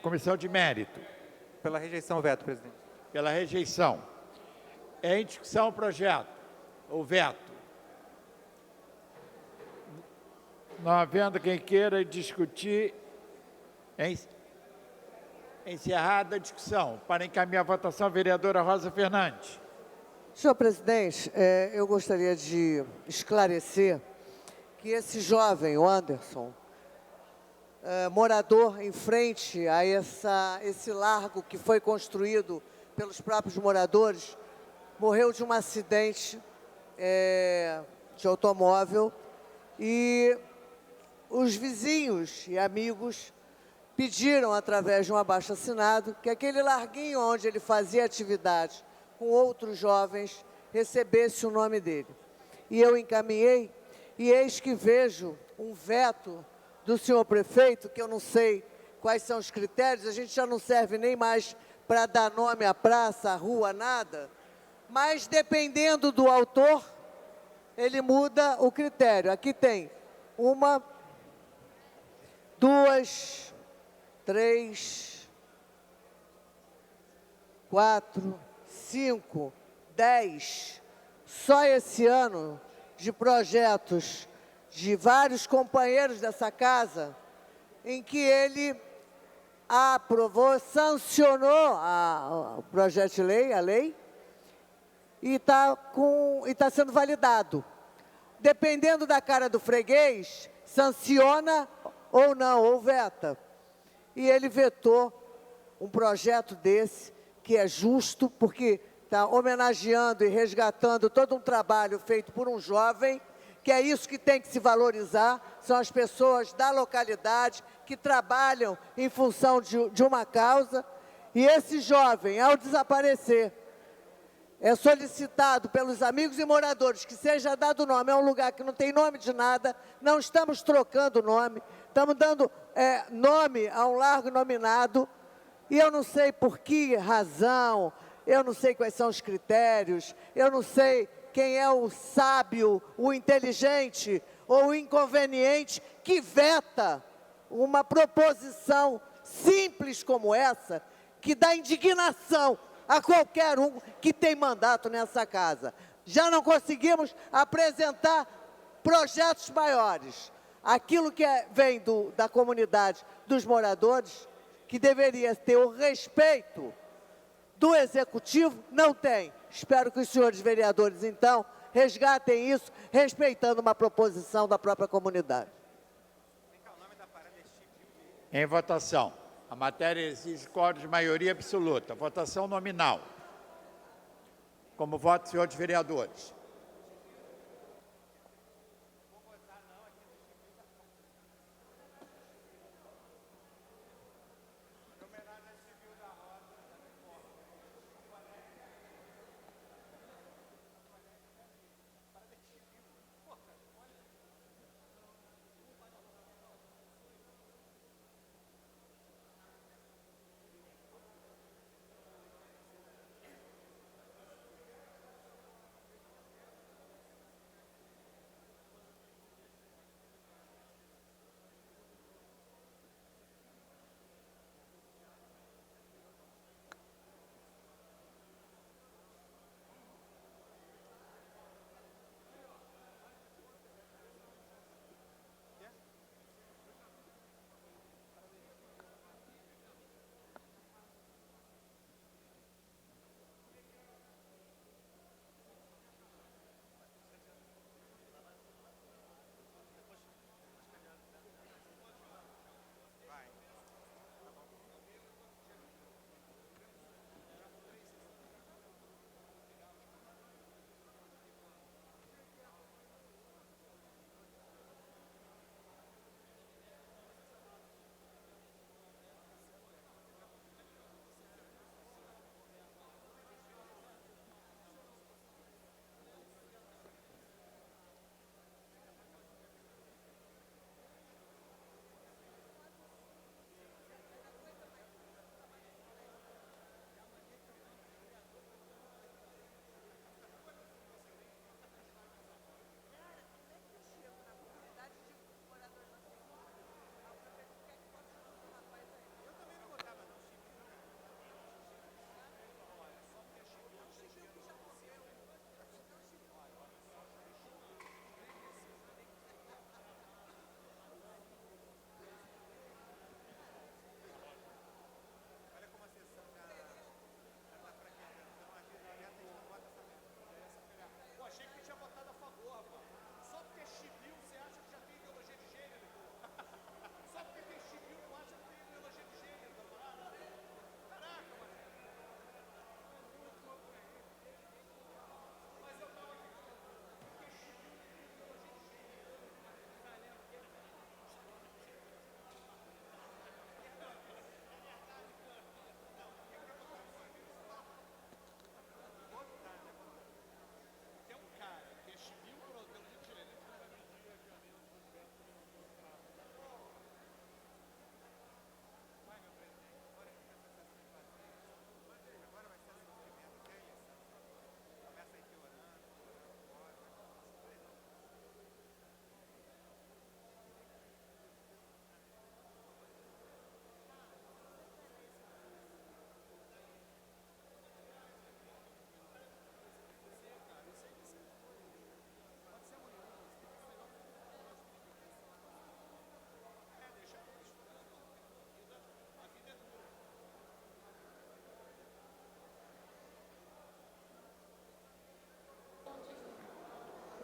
Comissão de Mérito. Pela rejeição, veto, presidente. Pela rejeição. É em discussão o projeto, o veto. Não havendo quem queira discutir, encerrada a discussão. Para encaminhar a votação, a vereadora Rosa Fernandes. Senhor presidente, eu gostaria de esclarecer que esse jovem, o Anderson, morador em frente a esse largo que foi construído pelos próprios moradores, morreu de um acidente de automóvel e os vizinhos e amigos pediram, através de um abaixo-assinado, que aquele larguinho onde ele fazia atividade com outros jovens recebesse o nome dele. E eu encaminhei, e eis que vejo um veto do senhor prefeito, que eu não sei quais são os critérios, a gente já não serve nem mais para dar nome à praça, à rua, nada, mas dependendo do autor, ele muda o critério. Aqui tem 1, 2, 3, 4, 5, 10, só esse ano, de projetos de vários companheiros dessa casa, em que ele aprovou, sancionou o projeto de lei, a lei, e está sendo validado. Dependendo da cara do freguês, sanciona ou não, ou veta. E ele vetou um projeto desse, que é justo, porque está homenageando e resgatando todo um trabalho feito por um jovem, que é isso que tem que se valorizar, são as pessoas da localidade que trabalham em função de uma causa. E esse jovem, ao desaparecer, é solicitado pelos amigos e moradores que seja dado nome a um lugar que não tem nome de nada, não estamos trocando nome, estamos dando nome a um largo nominado, e eu não sei por que razão, eu não sei quais são os critérios, eu não sei quem é o sábio, o inteligente ou o inconveniente que veta uma proposição simples como essa, que dá indignação a qualquer um que tem mandato nessa casa. Já não conseguimos apresentar projetos maiores. Aquilo que vem da comunidade, dos moradores, que deveria ter o respeito do Executivo, não tem. Espero que os senhores vereadores, então, resgatem isso, respeitando uma proposição da própria comunidade. Em votação. A matéria exige quórum de maioria absoluta. Votação nominal. Como voto, senhores vereadores.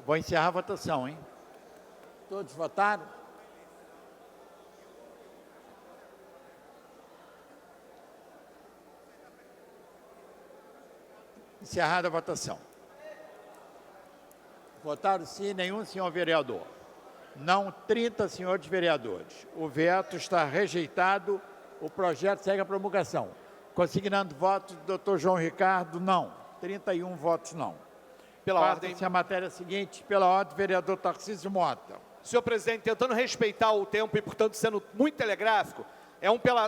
Vou encerrar a votação, hein? Todos votaram? Encerrada a votação. Votaram sim, nenhum senhor vereador. Não, 30 senhores vereadores. O veto está rejeitado. O projeto segue a promulgação. Consignando votos do Dr. João Ricardo, não. 31 votos não. Pela ordem. Passa-se a matéria seguinte, pela ordem, vereador Tarcísio Mota. Senhor presidente, tentando respeitar o tempo e, portanto, sendo muito telegráfico,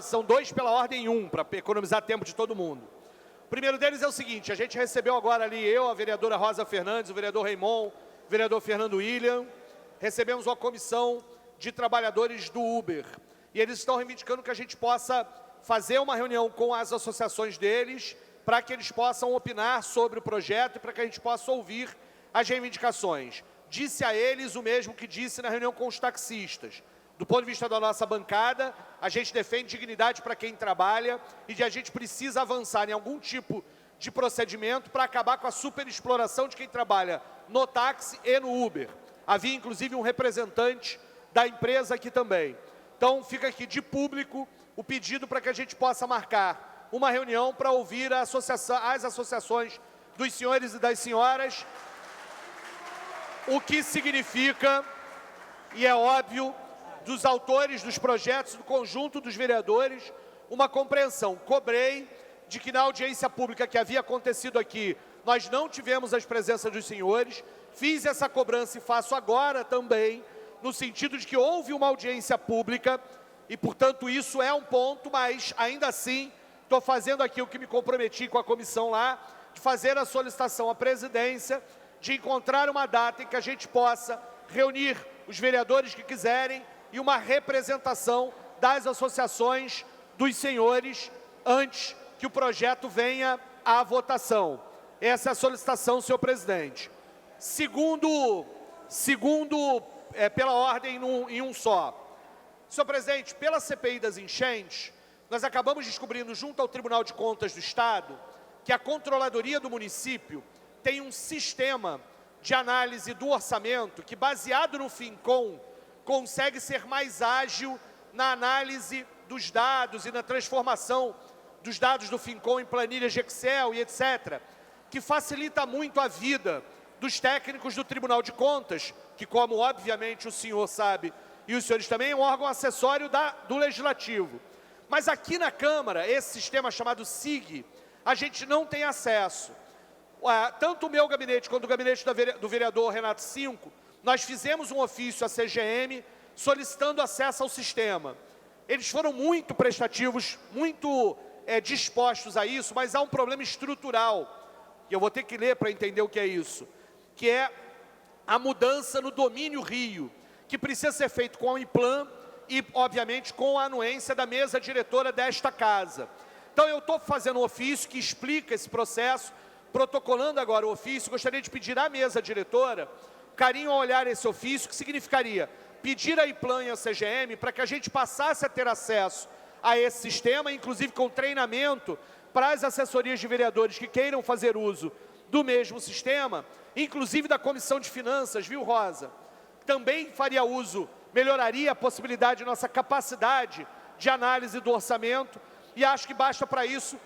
são 2 pela ordem 1, para economizar tempo de todo mundo. O primeiro deles é o seguinte: a gente recebeu agora ali eu, a vereadora Rosa Fernandes, o vereador Raimon, o vereador Fernando William, recebemos uma comissão de trabalhadores do Uber. E eles estão reivindicando que a gente possa fazer uma reunião com as associações deles, para que eles possam opinar sobre o projeto e para que a gente possa ouvir as reivindicações. Disse a eles o mesmo que disse na reunião com os taxistas. Do ponto de vista da nossa bancada, a gente defende dignidade para quem trabalha e a gente precisa avançar em algum tipo de procedimento para acabar com a superexploração de quem trabalha no táxi e no Uber. Havia, inclusive, um representante da empresa aqui também. Então, fica aqui de público o pedido para que a gente possa marcar uma reunião para ouvir as associações dos senhores e das senhoras, o que significa, e é óbvio, dos autores dos projetos, do conjunto dos vereadores, uma compreensão. Cobrei de que na audiência pública que havia acontecido aqui, nós não tivemos as presenças dos senhores, fiz essa cobrança e faço agora também, no sentido de que houve uma audiência pública e, portanto, isso é um ponto, mas, ainda assim, estou fazendo aqui o que me comprometi com a comissão lá, de fazer a solicitação à presidência, de encontrar uma data em que a gente possa reunir os vereadores que quiserem e uma representação das associações dos senhores antes que o projeto venha à votação. Essa é a solicitação, senhor presidente. Segundo, pela ordem em um só. Senhor presidente, pela CPI das enchentes, nós acabamos descobrindo junto ao Tribunal de Contas do Estado que a Controladoria do município tem um sistema de análise do orçamento que, baseado no FINCOM, consegue ser mais ágil na análise dos dados e na transformação dos dados do FINCOM em planilhas de Excel e etc., que facilita muito a vida dos técnicos do Tribunal de Contas, que, como obviamente o senhor sabe, e os senhores também, é um órgão acessório do Legislativo. Mas aqui na Câmara, esse sistema chamado SIG, a gente não tem acesso. Tanto o meu gabinete quanto o gabinete do vereador Renato Cinco, nós fizemos um ofício à CGM solicitando acesso ao sistema. Eles foram muito prestativos, muito dispostos a isso, mas há um problema estrutural, que eu vou ter que ler para entender o que é isso, que é a mudança no domínio Rio, que precisa ser feito com a Uniplan e, obviamente, com a anuência da mesa diretora desta casa. Então, eu estou fazendo um ofício que explica esse processo, protocolando agora o ofício. Gostaria de pedir à mesa diretora carinho ao olhar esse ofício, que significaria pedir à Uniplan e à CGM para que a gente passasse a ter acesso a esse sistema, inclusive com treinamento para as assessorias de vereadores que queiram fazer uso do mesmo sistema, inclusive da Comissão de Finanças, viu, Rosa? Também faria uso, melhoraria a possibilidade de nossa capacidade de análise do orçamento, e acho que basta para isso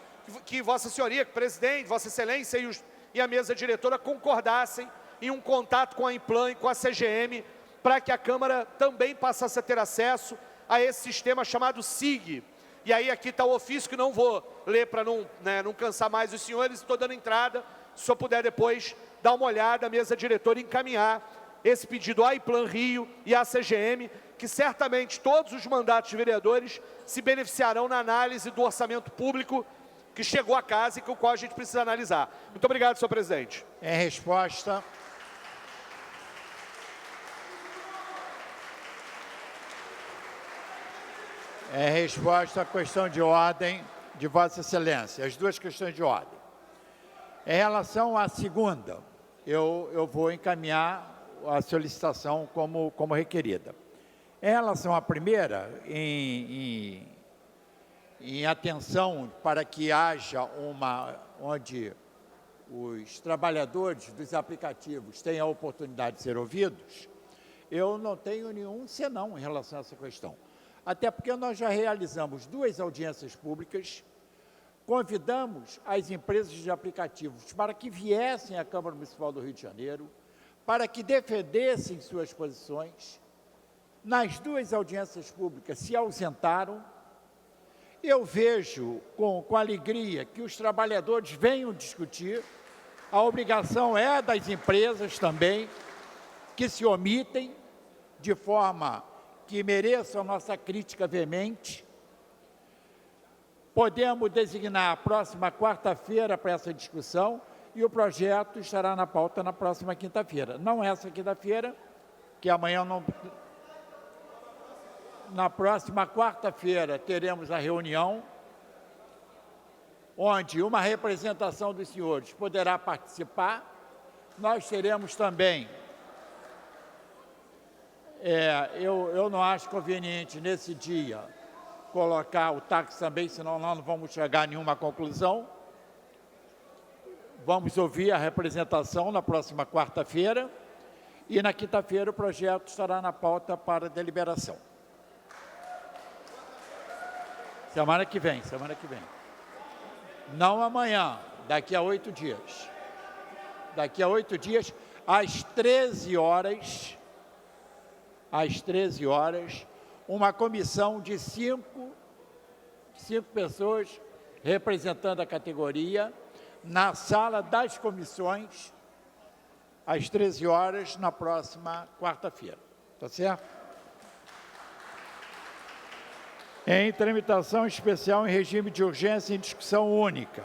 que Vossa Senhoria, que o presidente, Vossa Excelência e a mesa diretora concordassem em um contato com a Implan e com a CGM, para que a Câmara também passasse a ter acesso a esse sistema chamado SIG. E aí aqui está o ofício, que não vou ler para não cansar mais os senhores, estou dando entrada, se o senhor puder depois dar uma olhada, a mesa diretora encaminhar esse pedido à Implan Rio e à CGM, que certamente todos os mandatos de vereadores se beneficiarão na análise do orçamento público que chegou à casa e com o qual a gente precisa analisar. Muito obrigado, senhor presidente. Em resposta. Em resposta à questão de ordem de Vossa Excelência, as duas questões de ordem. Em relação à segunda, eu vou encaminhar a solicitação como requerida. Em relação à primeira, em atenção para que haja onde os trabalhadores dos aplicativos tenham a oportunidade de ser ouvidos, eu não tenho nenhum senão em relação a essa questão. Até porque nós já realizamos 2 audiências públicas convidamos as empresas de aplicativos para que viessem à Câmara Municipal do Rio de Janeiro, para que defendessem suas posições. Nas duas audiências públicas se ausentaram. Eu vejo com alegria que os trabalhadores venham discutir. A obrigação é das empresas também, que se omitem, de forma que mereçam a nossa crítica veemente. Podemos designar a próxima quarta-feira para essa discussão e o projeto estará na pauta na próxima quinta-feira. Não essa quinta-feira, que amanhã não... Na próxima quarta-feira teremos a reunião, onde uma representação dos senhores poderá participar. Nós teremos também, eu não acho conveniente nesse dia colocar o táxi também, senão nós não vamos chegar a nenhuma conclusão. Vamos ouvir a representação na próxima quarta-feira e na quinta-feira o projeto estará na pauta para deliberação. Semana que vem. Não amanhã, daqui a 8 dias. Daqui a 8 dias, às 13 horas, uma comissão de cinco pessoas representando a categoria, na sala das comissões, às 13 horas, na próxima quarta-feira. Tá certo? Em tramitação especial em regime de urgência em discussão única.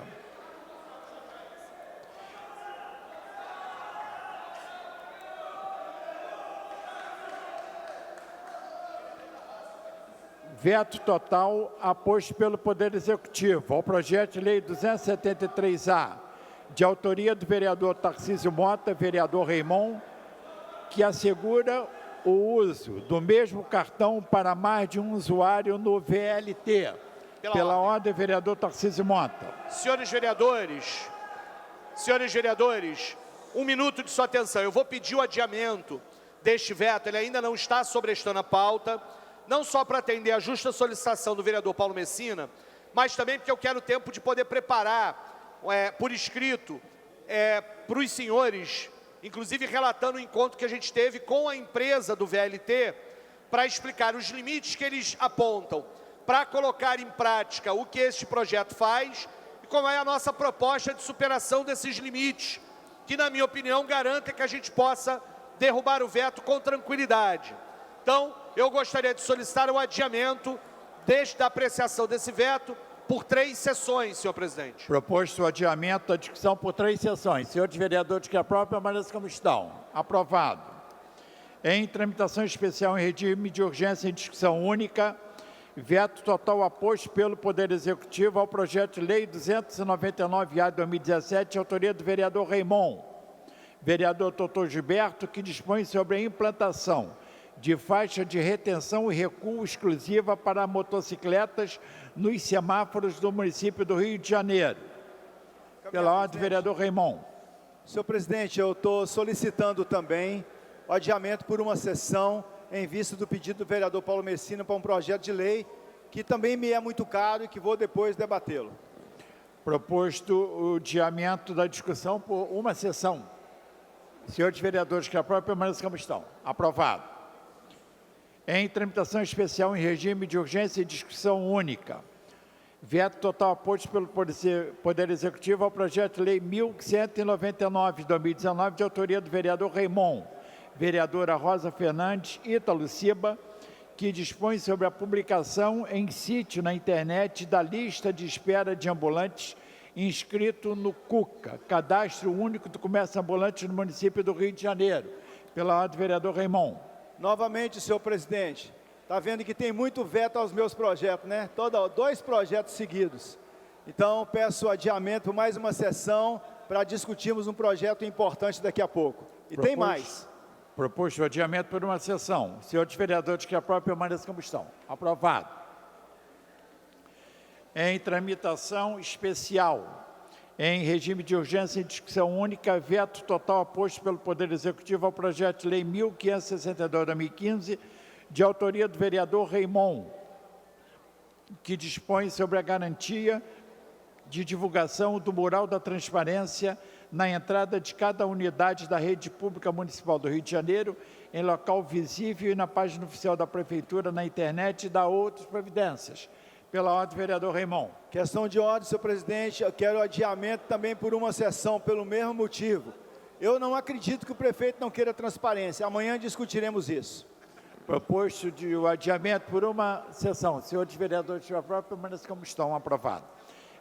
Veto total aposto pelo Poder Executivo ao projeto de lei 273-A, de autoria do vereador Tarcísio Mota, vereador Raimon, que assegura o uso do mesmo cartão para mais de um usuário no VLT. Pela ordem, vereador Tarcísio Mota. Senhores vereadores, 1 minuto de sua atenção. Eu vou pedir o adiamento deste veto, ele ainda não está sobrestando a pauta, não só para atender a justa solicitação do vereador Paulo Messina, mas também porque eu quero tempo de poder preparar por escrito para os senhores, inclusive relatando o encontro que a gente teve com a empresa do VLT, para explicar os limites que eles apontam, para colocar em prática o que este projeto faz e como é a nossa proposta de superação desses limites, que, na minha opinião, garantem que a gente possa derrubar o veto com tranquilidade. Então, eu gostaria de solicitar o adiamento da apreciação desse veto por 3 sessões, senhor presidente. Proposto o adiamento da discussão por 3 sessões. Senhores vereadores que aprovam, permaneçam como estão. Aprovado. Em tramitação especial em regime de urgência em discussão única, veto total aposto pelo Poder Executivo ao projeto de lei 299-A de 2017, de autoria do vereador Raimon, vereador Doutor Gilberto, que dispõe sobre a implantação de faixa de retenção e recuo exclusiva para motocicletas nos semáforos do município do Rio de Janeiro. Pela ordem, vereador Raimon. Senhor presidente, eu estou solicitando também o adiamento por uma sessão em vista do pedido do vereador Paulo Messina para um projeto de lei que também me é muito caro e que vou depois debatê-lo. Proposto o adiamento da discussão por uma sessão. Senhores vereadores que aprovam, permaneçam como estão. Aprovado. Em tramitação especial em regime de urgência e discussão única. Veto total aposto pelo Poder Executivo ao projeto de lei 1199 de 2019, de autoria do vereador Raimon, vereadora Rosa Fernandes, Ítalo Ciba, que dispõe sobre a publicação em sítio na internet da lista de espera de ambulantes inscrito no CUCA, Cadastro Único do Comércio Ambulante no município do Rio de Janeiro. Pela ordem, vereador Raimon. Novamente, senhor presidente, está vendo que tem muito veto aos meus projetos, né? 2 projetos seguidos. Então, peço adiamento por mais uma sessão para discutirmos um projeto importante daqui a pouco. E tem mais. Proposto o adiamento por uma sessão. Senhores vereadores que aprovam, permaneçam como estão. Aprovado. Em tramitação especial, em regime de urgência em discussão única, veto total aposto pelo Poder Executivo ao projeto de lei 1562/2015, de autoria do vereador Raimon, que dispõe sobre a garantia de divulgação do mural da transparência na entrada de cada unidade da rede pública municipal do Rio de Janeiro, em local visível e na página oficial da Prefeitura, na internet, e da outras providências. Pela ordem, vereador Raimon. Questão de ordem, senhor presidente. Eu quero adiamento também por uma sessão, pelo mesmo motivo. Eu não acredito que o prefeito não queira transparência. Amanhã discutiremos isso. Proposto de o adiamento por uma sessão. Senhores vereadores, de aprovação, permaneçam como estão. Aprovado.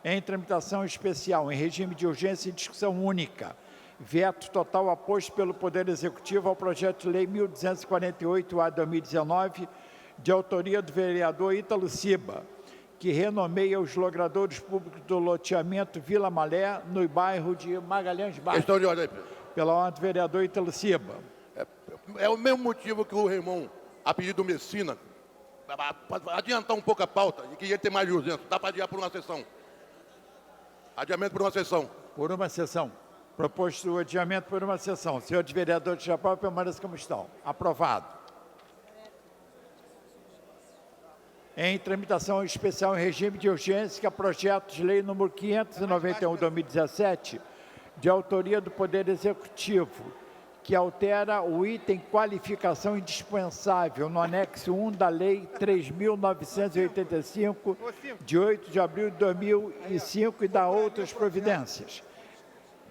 Em tramitação especial, em regime de urgência e discussão única. Veto total aposto pelo Poder Executivo ao projeto de lei 1248-A/2019, de autoria do vereador Ítalo Ciba, que renomeia os logradouros públicos do loteamento Vila Malé, no bairro de Magalhães Barros. Questão de ordem. Pela ordem, vereador Ítalo Ciba. É o mesmo motivo que o Raimon, a pedido do Messina, para adiantar um pouco a pauta e que ia ter mais urgência. Dá para adiar por uma sessão. Adiamento por uma sessão. Por uma sessão. Proposto o adiamento por uma sessão. Senhores vereadores, de aprovação, permaneçam como estão. Aprovado. Em tramitação especial em regime de urgência, que é projeto de lei número 591/2017, de autoria do Poder Executivo, que altera o item qualificação indispensável no anexo 1 da Lei 3.985, de 8 de abril de 2005 e da outras providências.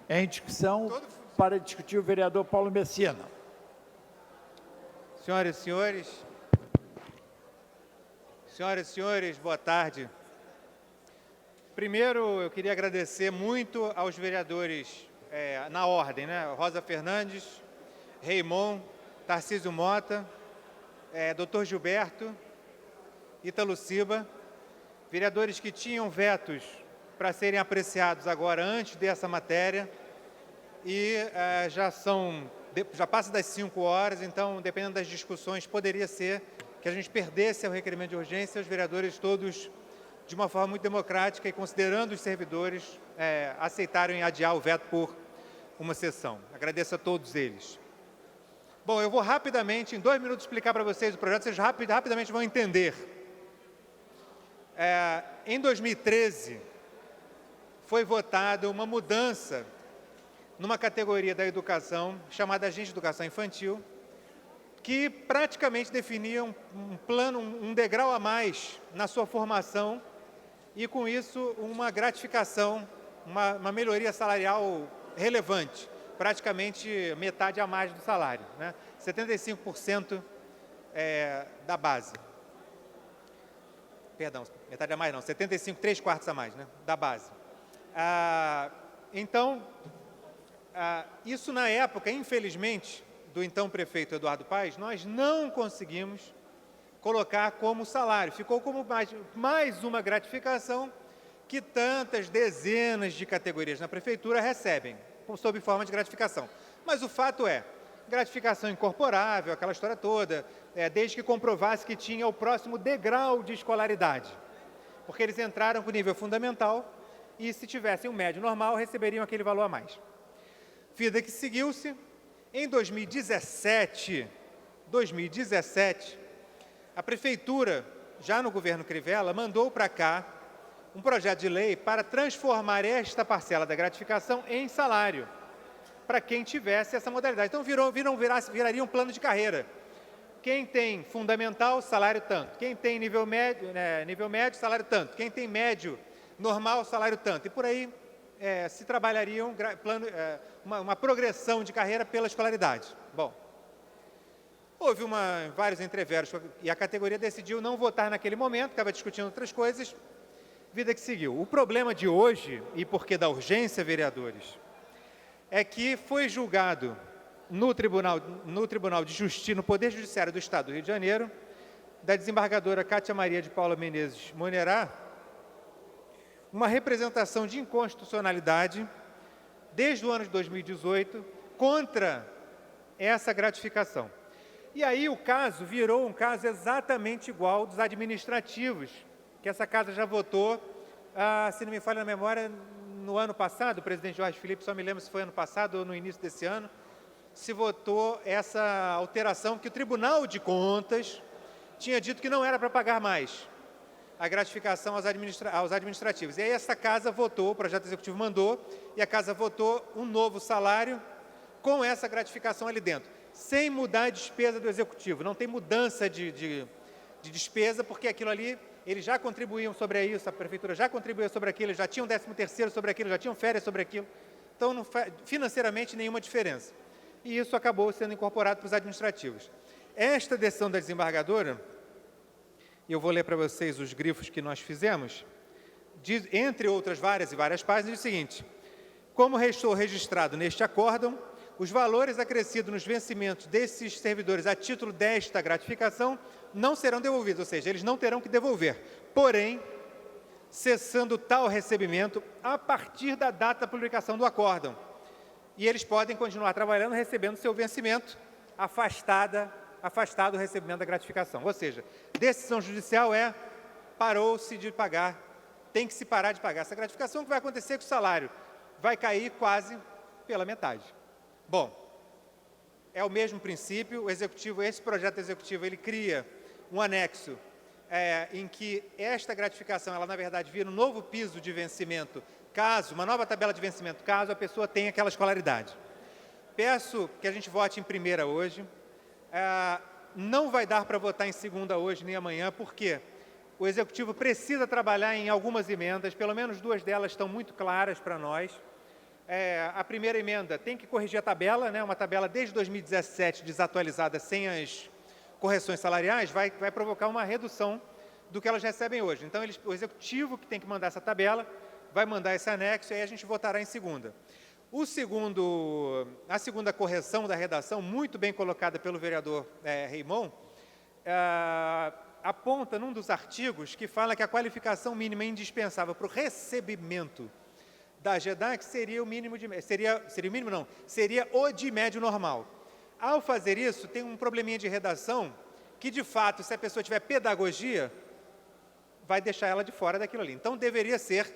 Em discussão, para discutir o vereador Paulo Messina. Senhoras e senhores, boa tarde. Primeiro, eu queria agradecer muito aos vereadores, na ordem, né? Rosa Fernandes, Raimon, Tarcísio Mota, Dr. Gilberto, Ítalo Ciba, vereadores que tinham vetos para serem apreciados agora antes dessa matéria e já passa das 5 horas, então, dependendo das discussões, poderia ser que a gente perdesse o requerimento de urgência, os vereadores todos, de uma forma muito democrática e considerando os servidores, aceitaram adiar o veto por uma sessão. Agradeço a todos eles. Bom, eu vou rapidamente, em 2 minutos, explicar para vocês o projeto, vocês rapidamente vão entender. Em 2013, foi votada uma mudança numa categoria da educação, chamada Agente de Educação Infantil, que praticamente definia um plano, um degrau a mais na sua formação e, com isso, uma gratificação, uma melhoria salarial relevante, praticamente metade a mais do salário, né? 75% da base. Perdão, metade a mais não, 75, 3/4 a mais, né? Da base. Então, isso na época, infelizmente, do então prefeito Eduardo Paes, nós não conseguimos colocar como salário. Ficou como mais uma gratificação que tantas dezenas de categorias na prefeitura recebem, sob forma de gratificação. Mas o fato é, gratificação incorporável, aquela história toda, desde que comprovasse que tinha o próximo degrau de escolaridade. Porque eles entraram com o nível fundamental e, se tivessem um médio normal, receberiam aquele valor a mais. Vida que seguiu-se. Em 2017, a Prefeitura, já no governo Crivella, mandou para cá um projeto de lei para transformar esta parcela da gratificação em salário, para quem tivesse essa modalidade. Então, viraria um plano de carreira. Quem tem fundamental, salário tanto. Quem tem nível médio, salário tanto. Quem tem médio, normal, salário tanto. E por aí se trabalharia uma progressão de carreira pela escolaridade. Bom, houve vários entreveros e a categoria decidiu não votar naquele momento, estava discutindo outras coisas, vida que seguiu. O problema de hoje, e porque da urgência, vereadores, é que foi julgado no Tribunal de Justiça, no Poder Judiciário do Estado do Rio de Janeiro, da desembargadora Cátia Maria de Paula Menezes Monerá, uma representação de inconstitucionalidade, desde o ano de 2018, contra essa gratificação. E aí o caso virou um caso exatamente igual dos administrativos, que essa casa já votou, se não me falha a memória, no ano passado, o presidente Jorge Filipe, só me lembro se foi ano passado ou no início desse ano, se votou essa alteração que o Tribunal de Contas tinha dito que não era para pagar mais. a gratificação aos administrativos. E aí essa casa votou, o projeto executivo mandou, e a casa votou um novo salário com essa gratificação ali dentro, sem mudar a despesa do executivo. Não tem mudança de despesa, porque aquilo ali, eles já contribuíam sobre isso, a prefeitura já contribuía sobre aquilo, já tinham 13º sobre aquilo, já tinham férias sobre aquilo. Então, não faz, financeiramente, nenhuma diferença. E isso acabou sendo incorporado para os administrativos. Esta decisão da desembargadora, eu vou ler para vocês os grifos que nós fizemos, diz, entre outras várias páginas, diz o seguinte: como estou registrado neste acórdão, os valores acrescidos nos vencimentos desses servidores a título desta gratificação não serão devolvidos, ou seja, eles não terão que devolver. Porém, cessando tal recebimento a partir da data da publicação do acórdão. E eles podem continuar trabalhando, recebendo seu vencimento, afastado o recebimento da gratificação. Ou seja, decisão judicial é, parou-se de pagar, tem que se parar de pagar essa gratificação. O que vai acontecer é que o salário vai cair quase pela metade. Bom, é o mesmo princípio, esse projeto executivo, ele cria um anexo em que esta gratificação, ela na verdade vira um novo piso de vencimento, uma nova tabela de vencimento, caso a pessoa tenha aquela escolaridade. Peço que a gente vote em primeira hoje, não vai dar para votar em segunda hoje nem amanhã, porque o Executivo precisa trabalhar em algumas emendas, pelo menos 2 delas estão muito claras para nós. A primeira emenda tem que corrigir a tabela, né, uma tabela desde 2017 desatualizada, sem as correções salariais, vai provocar uma redução do que elas recebem hoje. Então, o Executivo que tem que mandar essa tabela, vai mandar esse anexo e aí a gente votará em segunda. A segunda correção da redação, muito bem colocada pelo vereador Raimon, aponta num dos artigos que fala que a qualificação mínima indispensável para o recebimento da GEDAC seria o mínimo seria o de médio normal. Ao fazer isso, tem um probleminha de redação que, de fato, se a pessoa tiver pedagogia, vai deixar ela de fora daquilo ali. Então, deveria ser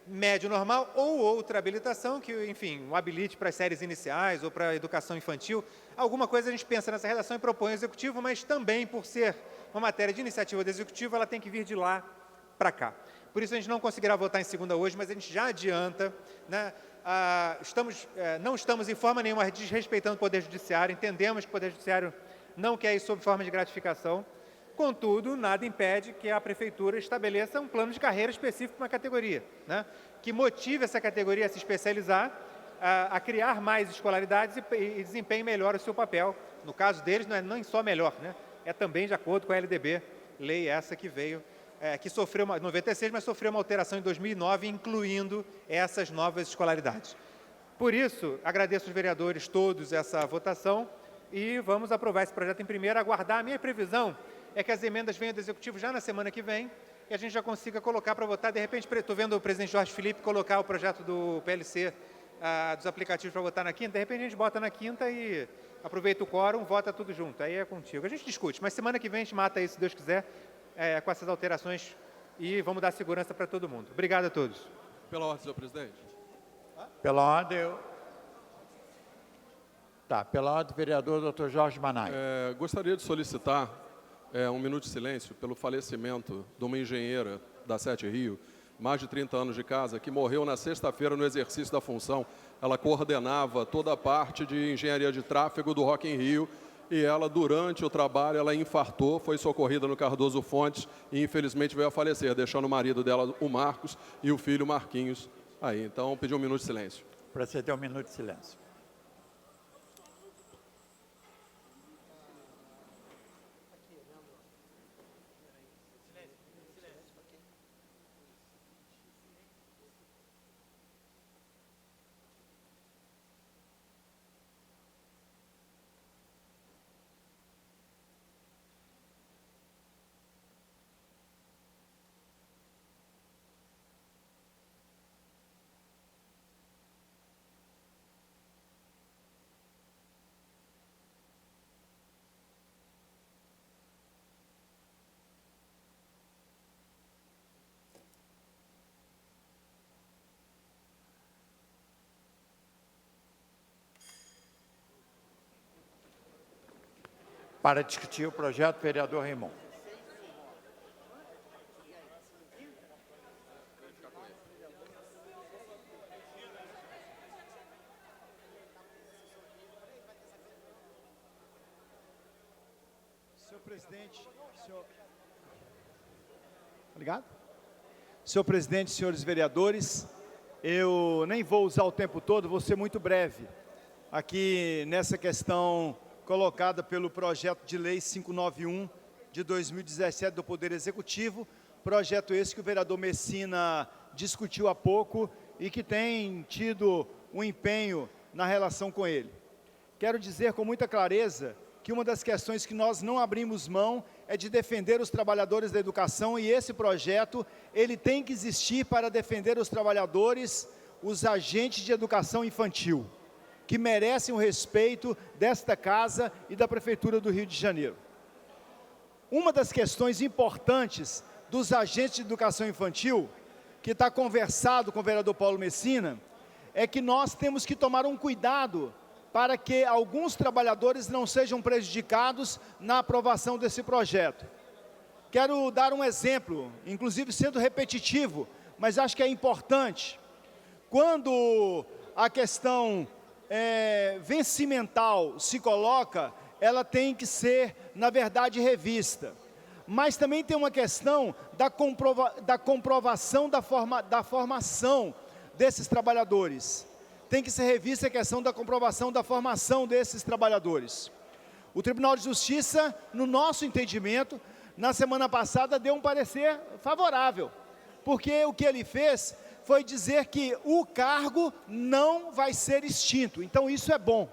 médio normal ou outra habilitação, que, enfim, um habilite para as séries iniciais ou para a educação infantil. Alguma coisa a gente pensa nessa redação e propõe ao Executivo, mas também, por ser uma matéria de iniciativa do Executivo, ela tem que vir de lá para cá. Por isso, a gente não conseguirá votar em segunda hoje, mas a gente já adianta, né? Não estamos em forma nenhuma desrespeitando o Poder Judiciário, entendemos que o Poder Judiciário não quer isso sob forma de gratificação. Contudo, nada impede que a Prefeitura estabeleça um plano de carreira específico para uma categoria, né, que motive essa categoria a se especializar, a criar mais escolaridades e desempenhe melhor o seu papel. No caso deles, não é nem só melhor, né, é também de acordo com a LDB, lei essa que veio, que sofreu, 96, mas sofreu uma alteração em 2009, incluindo essas novas escolaridades. Por isso, agradeço aos vereadores todos essa votação e vamos aprovar esse projeto em primeira, aguardar. A minha previsão é que as emendas venham do Executivo já na semana que vem e a gente já consiga colocar para votar. De repente, estou vendo o presidente Jorge Felipe colocar o projeto do PLC dos aplicativos para votar na quinta. De repente, a gente bota na quinta e aproveita o quórum, vota tudo junto. Aí é contigo. A gente discute, mas semana que vem a gente mata isso, se Deus quiser, com essas alterações e vamos dar segurança para todo mundo. Obrigado a todos. Pela ordem, senhor presidente. Pela ordem, pela ordem, vereador Dr. Jorge Manai. Gostaria de solicitar um minuto de silêncio pelo falecimento de uma engenheira da Sete Rio, mais de 30 anos de casa, que morreu na sexta-feira no exercício da função. Ela coordenava toda a parte de engenharia de tráfego do Rock in Rio e ela, durante o trabalho, ela infartou, foi socorrida no Cardoso Fontes e, infelizmente, veio a falecer, deixando o marido dela, o Marcos, e o filho, Marquinhos, aí. Então, pedi um minuto de silêncio. Proceder um minuto de silêncio. Para discutir o projeto, vereador Raimon. presidente, obrigado. Senhor presidente, senhores vereadores, eu nem vou usar o tempo todo, vou ser muito breve aqui nessa questão colocada pelo projeto de lei 591 de 2017 do Poder Executivo, projeto esse que o vereador Messina discutiu há pouco e que tem tido um empenho na relação com ele. Quero dizer com muita clareza que uma das questões que nós não abrimos mão é de defender os trabalhadores da educação, e esse projeto, ele tem que existir para defender os trabalhadores, os agentes de educação infantil, que merecem o respeito desta casa e da Prefeitura do Rio de Janeiro. Uma das questões importantes dos agentes de educação infantil, que está conversado com o vereador Paulo Messina, é que nós temos que tomar um cuidado para que alguns trabalhadores não sejam prejudicados na aprovação desse projeto. Quero dar um exemplo, inclusive sendo repetitivo, mas acho que é importante. Quando a questão vencimental se coloca, ela tem que ser, na verdade, revista. Mas também tem uma questão da comprovação da formação desses trabalhadores. Tem que ser revista a questão da comprovação da formação desses trabalhadores. O Tribunal de Justiça, no nosso entendimento, na semana passada deu um parecer favorável, porque o que ele fez foi dizer que o cargo não vai ser extinto. Então isso é bom.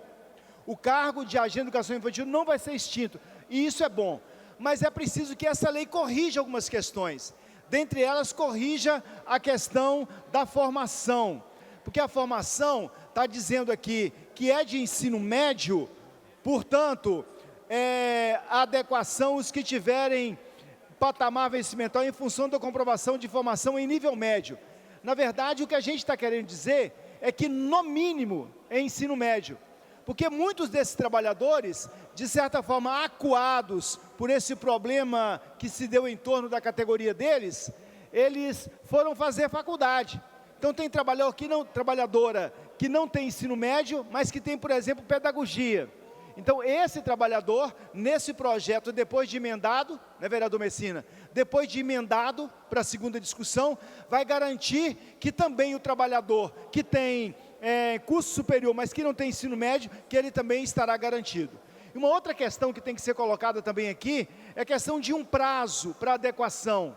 O cargo de agente de educação infantil não vai ser extinto, e isso é bom. Mas é preciso que essa lei corrija algumas questões. Dentre elas, corrija a questão da formação. Porque a formação está dizendo aqui que é de ensino médio, portanto, a adequação os que tiverem patamar vencimental em função da comprovação de formação em nível médio. Na verdade, o que a gente está querendo dizer é que, no mínimo, é ensino médio. Porque muitos desses trabalhadores, de certa forma, acuados por esse problema que se deu em torno da categoria deles, eles foram fazer faculdade. Então tem trabalhadora que não tem ensino médio, mas que tem, por exemplo, pedagogia. Então esse trabalhador, nesse projeto, depois de emendado, né, vereador Messina, depois de emendado para a segunda discussão, vai garantir que também o trabalhador que tem curso superior, mas que não tem ensino médio, que ele também estará garantido. E uma outra questão que tem que ser colocada também aqui, é a questão de um prazo para adequação.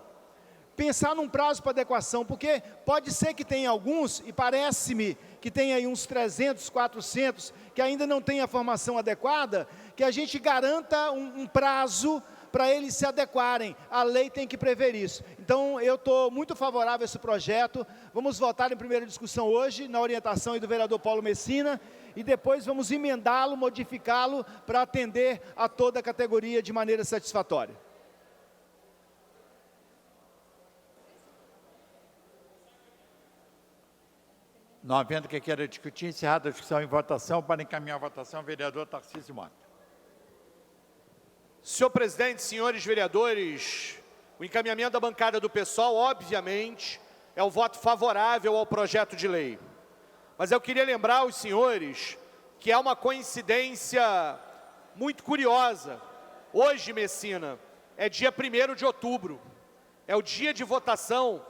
Pensar num prazo para adequação, porque pode ser que tenha alguns, e parece-me que tem aí uns 300, 400, que ainda não tem a formação adequada, que a gente garanta um prazo para eles se adequarem. A lei tem que prever isso. Então, eu estou muito favorável a esse projeto. Vamos votar em primeira discussão hoje, na orientação aí do vereador Paulo Messina, e depois vamos emendá-lo, modificá-lo, para atender a toda a categoria de maneira satisfatória. Não havendo que queira discutir, encerrada a discussão em votação, para encaminhar a votação, vereador Tarcísio Mota. Senhor presidente, senhores vereadores, o encaminhamento da bancada do PSOL, obviamente, é o voto favorável ao projeto de lei. Mas eu queria lembrar aos senhores que há uma coincidência muito curiosa. Hoje, Messina, é dia 1º de outubro, é o dia de votação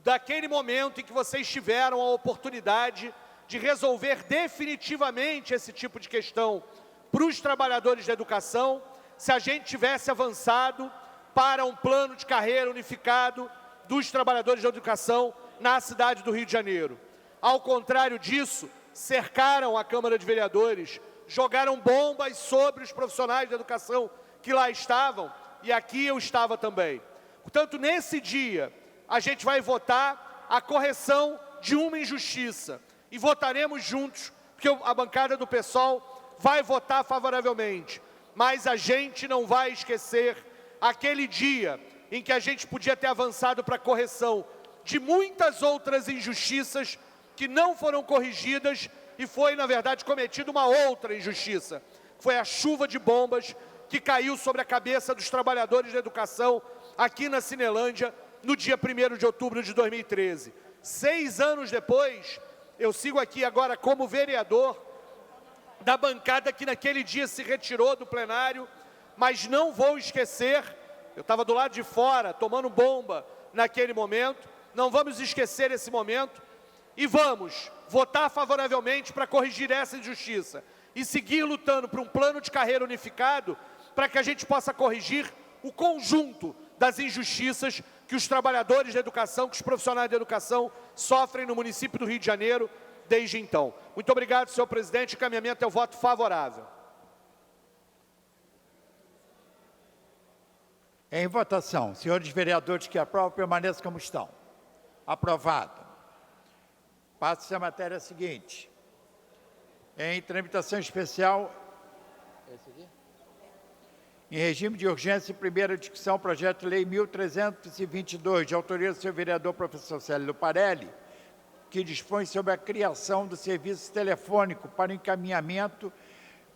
daquele momento em que vocês tiveram a oportunidade de resolver definitivamente esse tipo de questão para os trabalhadores da educação, se a gente tivesse avançado para um plano de carreira unificado dos trabalhadores da educação na cidade do Rio de Janeiro. Ao contrário disso, cercaram a Câmara de Vereadores, jogaram bombas sobre os profissionais da educação que lá estavam, e aqui eu estava também. Portanto, nesse dia, a gente vai votar a correção de uma injustiça, e votaremos juntos, porque a bancada do PSOL vai votar favoravelmente, mas a gente não vai esquecer aquele dia em que a gente podia ter avançado para a correção de muitas outras injustiças que não foram corrigidas, e foi, na verdade, cometida uma outra injustiça. Foi a chuva de bombas que caiu sobre a cabeça dos trabalhadores da educação aqui na Cinelândia, no dia 1º de outubro de 2013. 6 anos depois, eu sigo aqui agora como vereador da bancada que naquele dia se retirou do plenário mas não vou esquecer, eu estava do lado de fora, tomando bomba naquele momento, não vamos esquecer esse momento e vamos votar favoravelmente para corrigir essa injustiça e seguir lutando por um plano de carreira unificado para que a gente possa corrigir o conjunto das injustiças que os trabalhadores da educação, que os profissionais da educação sofrem no município do Rio de Janeiro desde então. Muito obrigado, senhor presidente. O encaminhamento é o voto favorável. Em votação, senhores vereadores que aprovam, permaneçam como estão. Aprovado. Passa-se a matéria seguinte. Em tramitação especial, em regime de urgência, primeira discussão, projeto de lei 1322, de autoria do senhor vereador professor Célio Luparelli, que dispõe sobre a criação do serviço telefônico para encaminhamento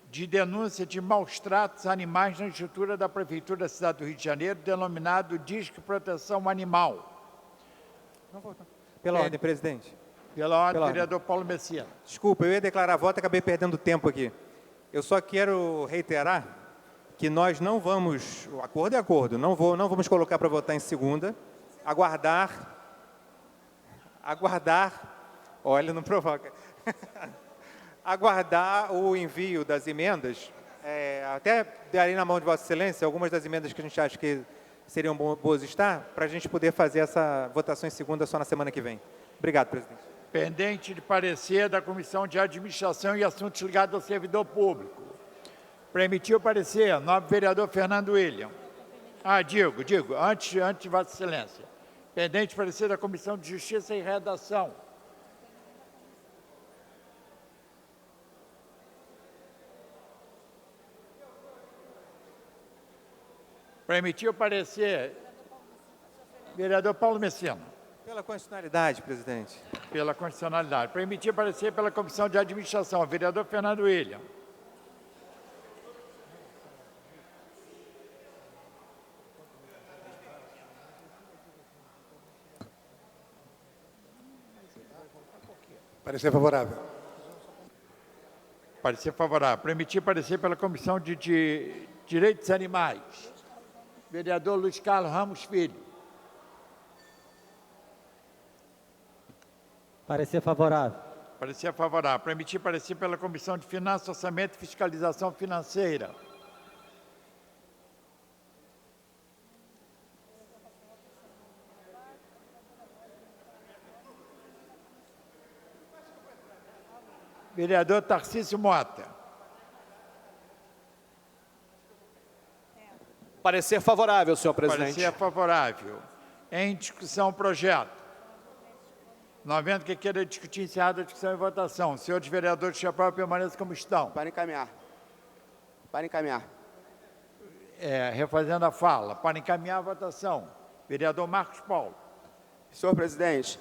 de denúncia de maus-tratos a animais na estrutura da Prefeitura da cidade do Rio de Janeiro, denominado Disque Proteção Animal. Pela ordem, presidente. Pela ordem, vereador Paulo Messina. Desculpa, eu ia declarar voto e acabei perdendo tempo aqui. Eu só quero reiterar que nós não vamos, o acordo é acordo, não vamos colocar para votar em segunda, aguardar, olha, não provoca, aguardar o envio das emendas, até darei na mão de Vossa Excelência algumas das emendas que a gente acha que seriam boas estar, para a gente poder fazer essa votação em segunda só na semana que vem. Obrigado, presidente. Pendente de parecer da Comissão de Administração e Assuntos Ligados ao Servidor Público. Para emitir o parecer, nobre vereador Fernando William. Digo, antes de Vossa Excelência. Pendente de parecer da Comissão de Justiça e Redação. Para emitir o parecer, vereador Paulo Messina. Pela constitucionalidade, presidente. Pela constitucionalidade. Para emitir parecer pela Comissão de Administração, vereador Fernando William. Parecer favorável. Parecer favorável. Para emitir parecer pela Comissão de Direitos Animais, vereador Luiz Carlos Ramos Filho. Parecer favorável. Parecer favorável. Para emitir parecer pela Comissão de Finanças, Orçamento e Fiscalização Financeira. Vereador Tarcísio Mota. Parecer favorável, senhor presidente. Parecer favorável. Em discussão o projeto. Não havendo que queira discutir, encerrada a discussão e votação. Senhores vereadores que aprovam, permaneçam como estão. Para encaminhar. Para encaminhar. Refazendo a fala. Para encaminhar a votação. Vereador Marcos Paulo. Senhor presidente,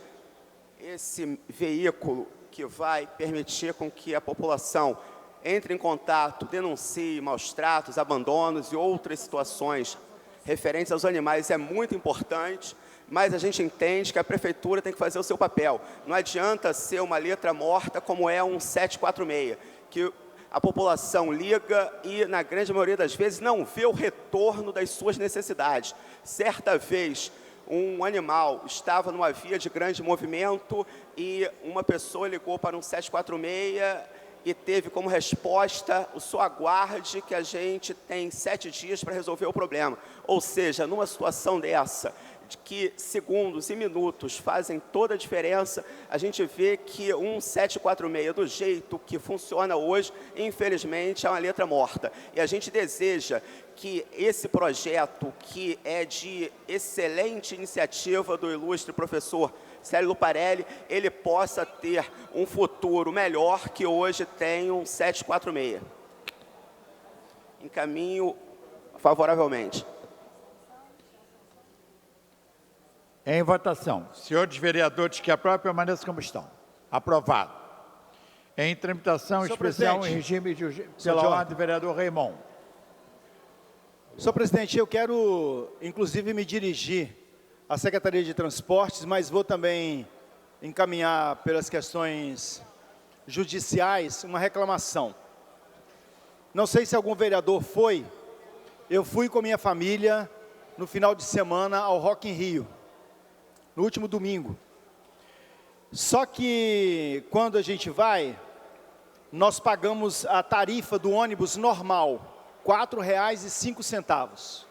esse veículo que vai permitir com que a população entre em contato, denuncie maus-tratos, abandonos e outras situações referentes aos animais é muito importante, mas a gente entende que a Prefeitura tem que fazer o seu papel. Não adianta ser uma letra morta como é um 746, que a população liga e, na grande maioria das vezes, não vê o retorno das suas necessidades. Certa vez, um animal estava numa via de grande movimento e uma pessoa ligou para um 746 e teve como resposta o só aguarde que a gente tem 7 dias para resolver o problema. Ou seja, numa situação dessa, de que segundos e minutos fazem toda a diferença, a gente vê que um 746, do jeito que funciona hoje, infelizmente é uma letra morta. E a gente deseja que esse projeto, que é de excelente iniciativa do ilustre professor Célio Luparelli, ele possa ter um futuro melhor que hoje tem um 746. Encaminho favoravelmente. Em votação. Senhores vereadores que aprovam, permaneçam como estão. Aprovado. Em tramitação especial em regime de urgência, pela ordem do vereador Raimon. Senhor presidente, eu quero, inclusive, me dirigir à Secretaria de Transportes, mas vou também encaminhar, pelas questões judiciais, uma reclamação. Não sei se algum vereador foi eu fui com minha família no final de semana ao Rock in Rio, no último domingo. Só que quando a gente vai, nós pagamos a tarifa do ônibus normal, R$ 4,05.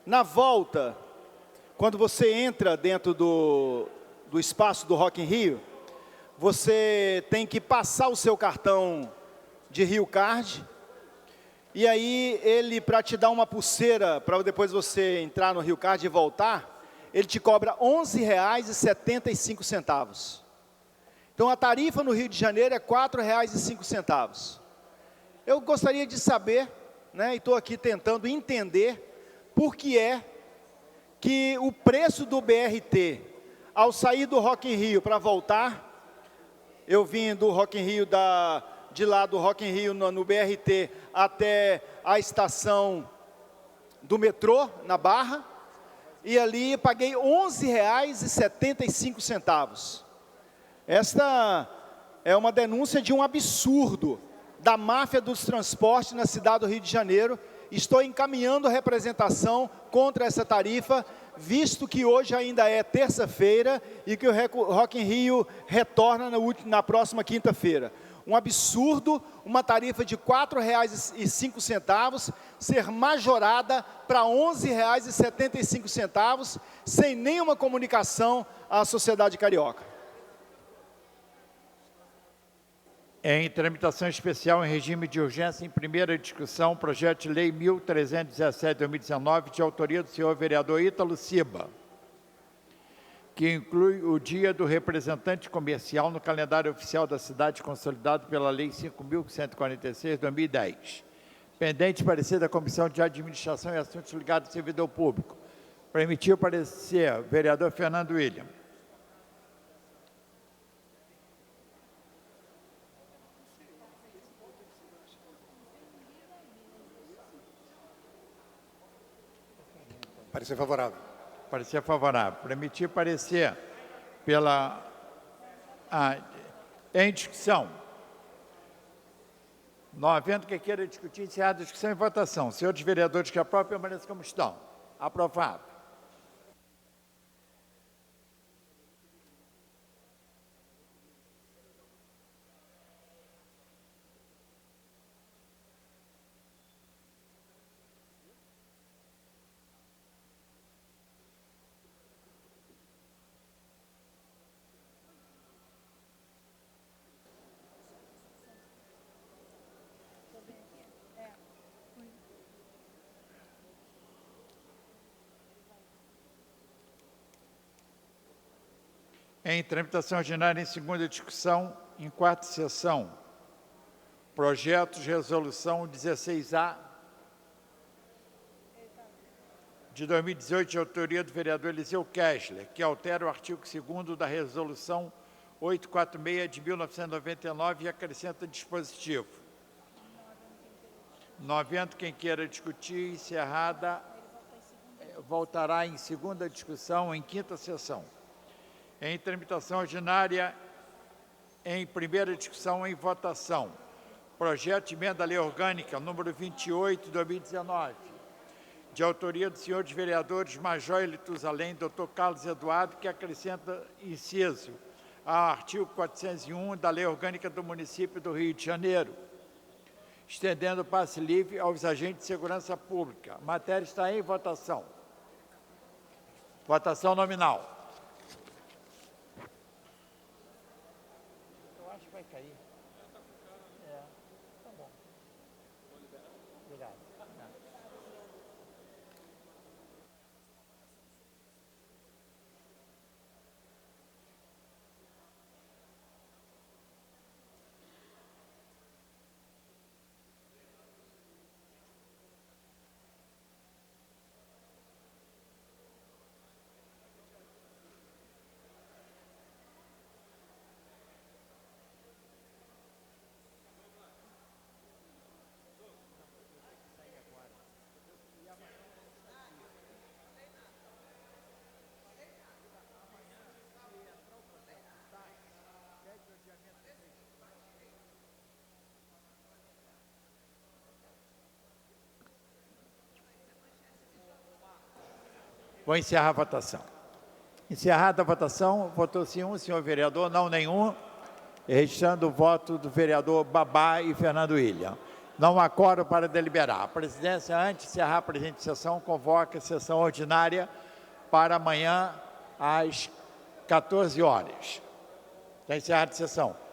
Na volta, quando você entra dentro do espaço do Rock in Rio, você tem que passar o seu cartão de Rio Card, e aí ele, para te dar uma pulseira, para depois você entrar no Rio Card e voltar, ele te cobra R$ 11,75. Então a tarifa no Rio de Janeiro é R$ 4,05. Eu gostaria de saber, né, e estou aqui tentando entender, por que é que o preço do BRT, ao sair do Rock in Rio para voltar, eu vim do Rock in Rio, de lá do Rock in Rio no BRT até a estação do metrô, na Barra, e ali paguei R$ 11,75. Esta é uma denúncia de um absurdo da máfia dos transportes na cidade do Rio de Janeiro. Estou encaminhando representação contra essa tarifa, visto que hoje ainda é terça-feira e que o Rock in Rio retorna na próxima quinta-feira. Um absurdo, uma tarifa de R$ 4,05 ser majorada para R$ 11,75, sem nenhuma comunicação à sociedade carioca. Em tramitação especial em regime de urgência, em primeira discussão, projeto de lei 1317/2019, de autoria do senhor vereador Ítalo Ciba, que inclui o Dia do Representante Comercial no calendário oficial da cidade, consolidado pela Lei 5.146/2010. Pendente parecer da Comissão de Administração e Assuntos Ligados ao Servidor Público. Permitiu parecer, vereador Fernando William. Parecer favorável. Parecer favorável. Permitir parecer em discussão. Não havendo que queira discutir, encerrada a discussão e votação. Senhores vereadores que aprovam, permaneçam como estão. Aprovado. Em tramitação ordinária, em segunda discussão, em quarta sessão, projeto de resolução 16A de 2018, de autoria do vereador Eliseu Kessler, que altera o artigo 2º da resolução 846 de 1999 e acrescenta dispositivo. Não havendo quem queira discutir, encerrada, voltará em segunda discussão, em quinta sessão. Em tramitação ordinária, em primeira discussão, em votação. Projeto de emenda à lei orgânica, número 28, de 2019, de autoria dos senhores vereadores Major Elitusalém, Dr. Carlos Eduardo, que acrescenta inciso ao artigo 401 da Lei Orgânica do Município do Rio de Janeiro, estendendo o passe livre aos agentes de segurança pública. A matéria está em votação. Votação nominal. Eu acho que vai cair. Tá bom. Obrigado. Vou encerrar a votação. Encerrada a votação, votou-se um, senhor vereador, não nenhum, registrando o voto do vereador Babá e Fernando William. Não há quórum para deliberar. A presidência, antes de encerrar a presente sessão, convoca a sessão ordinária para amanhã às 14 horas. Está encerrada a sessão.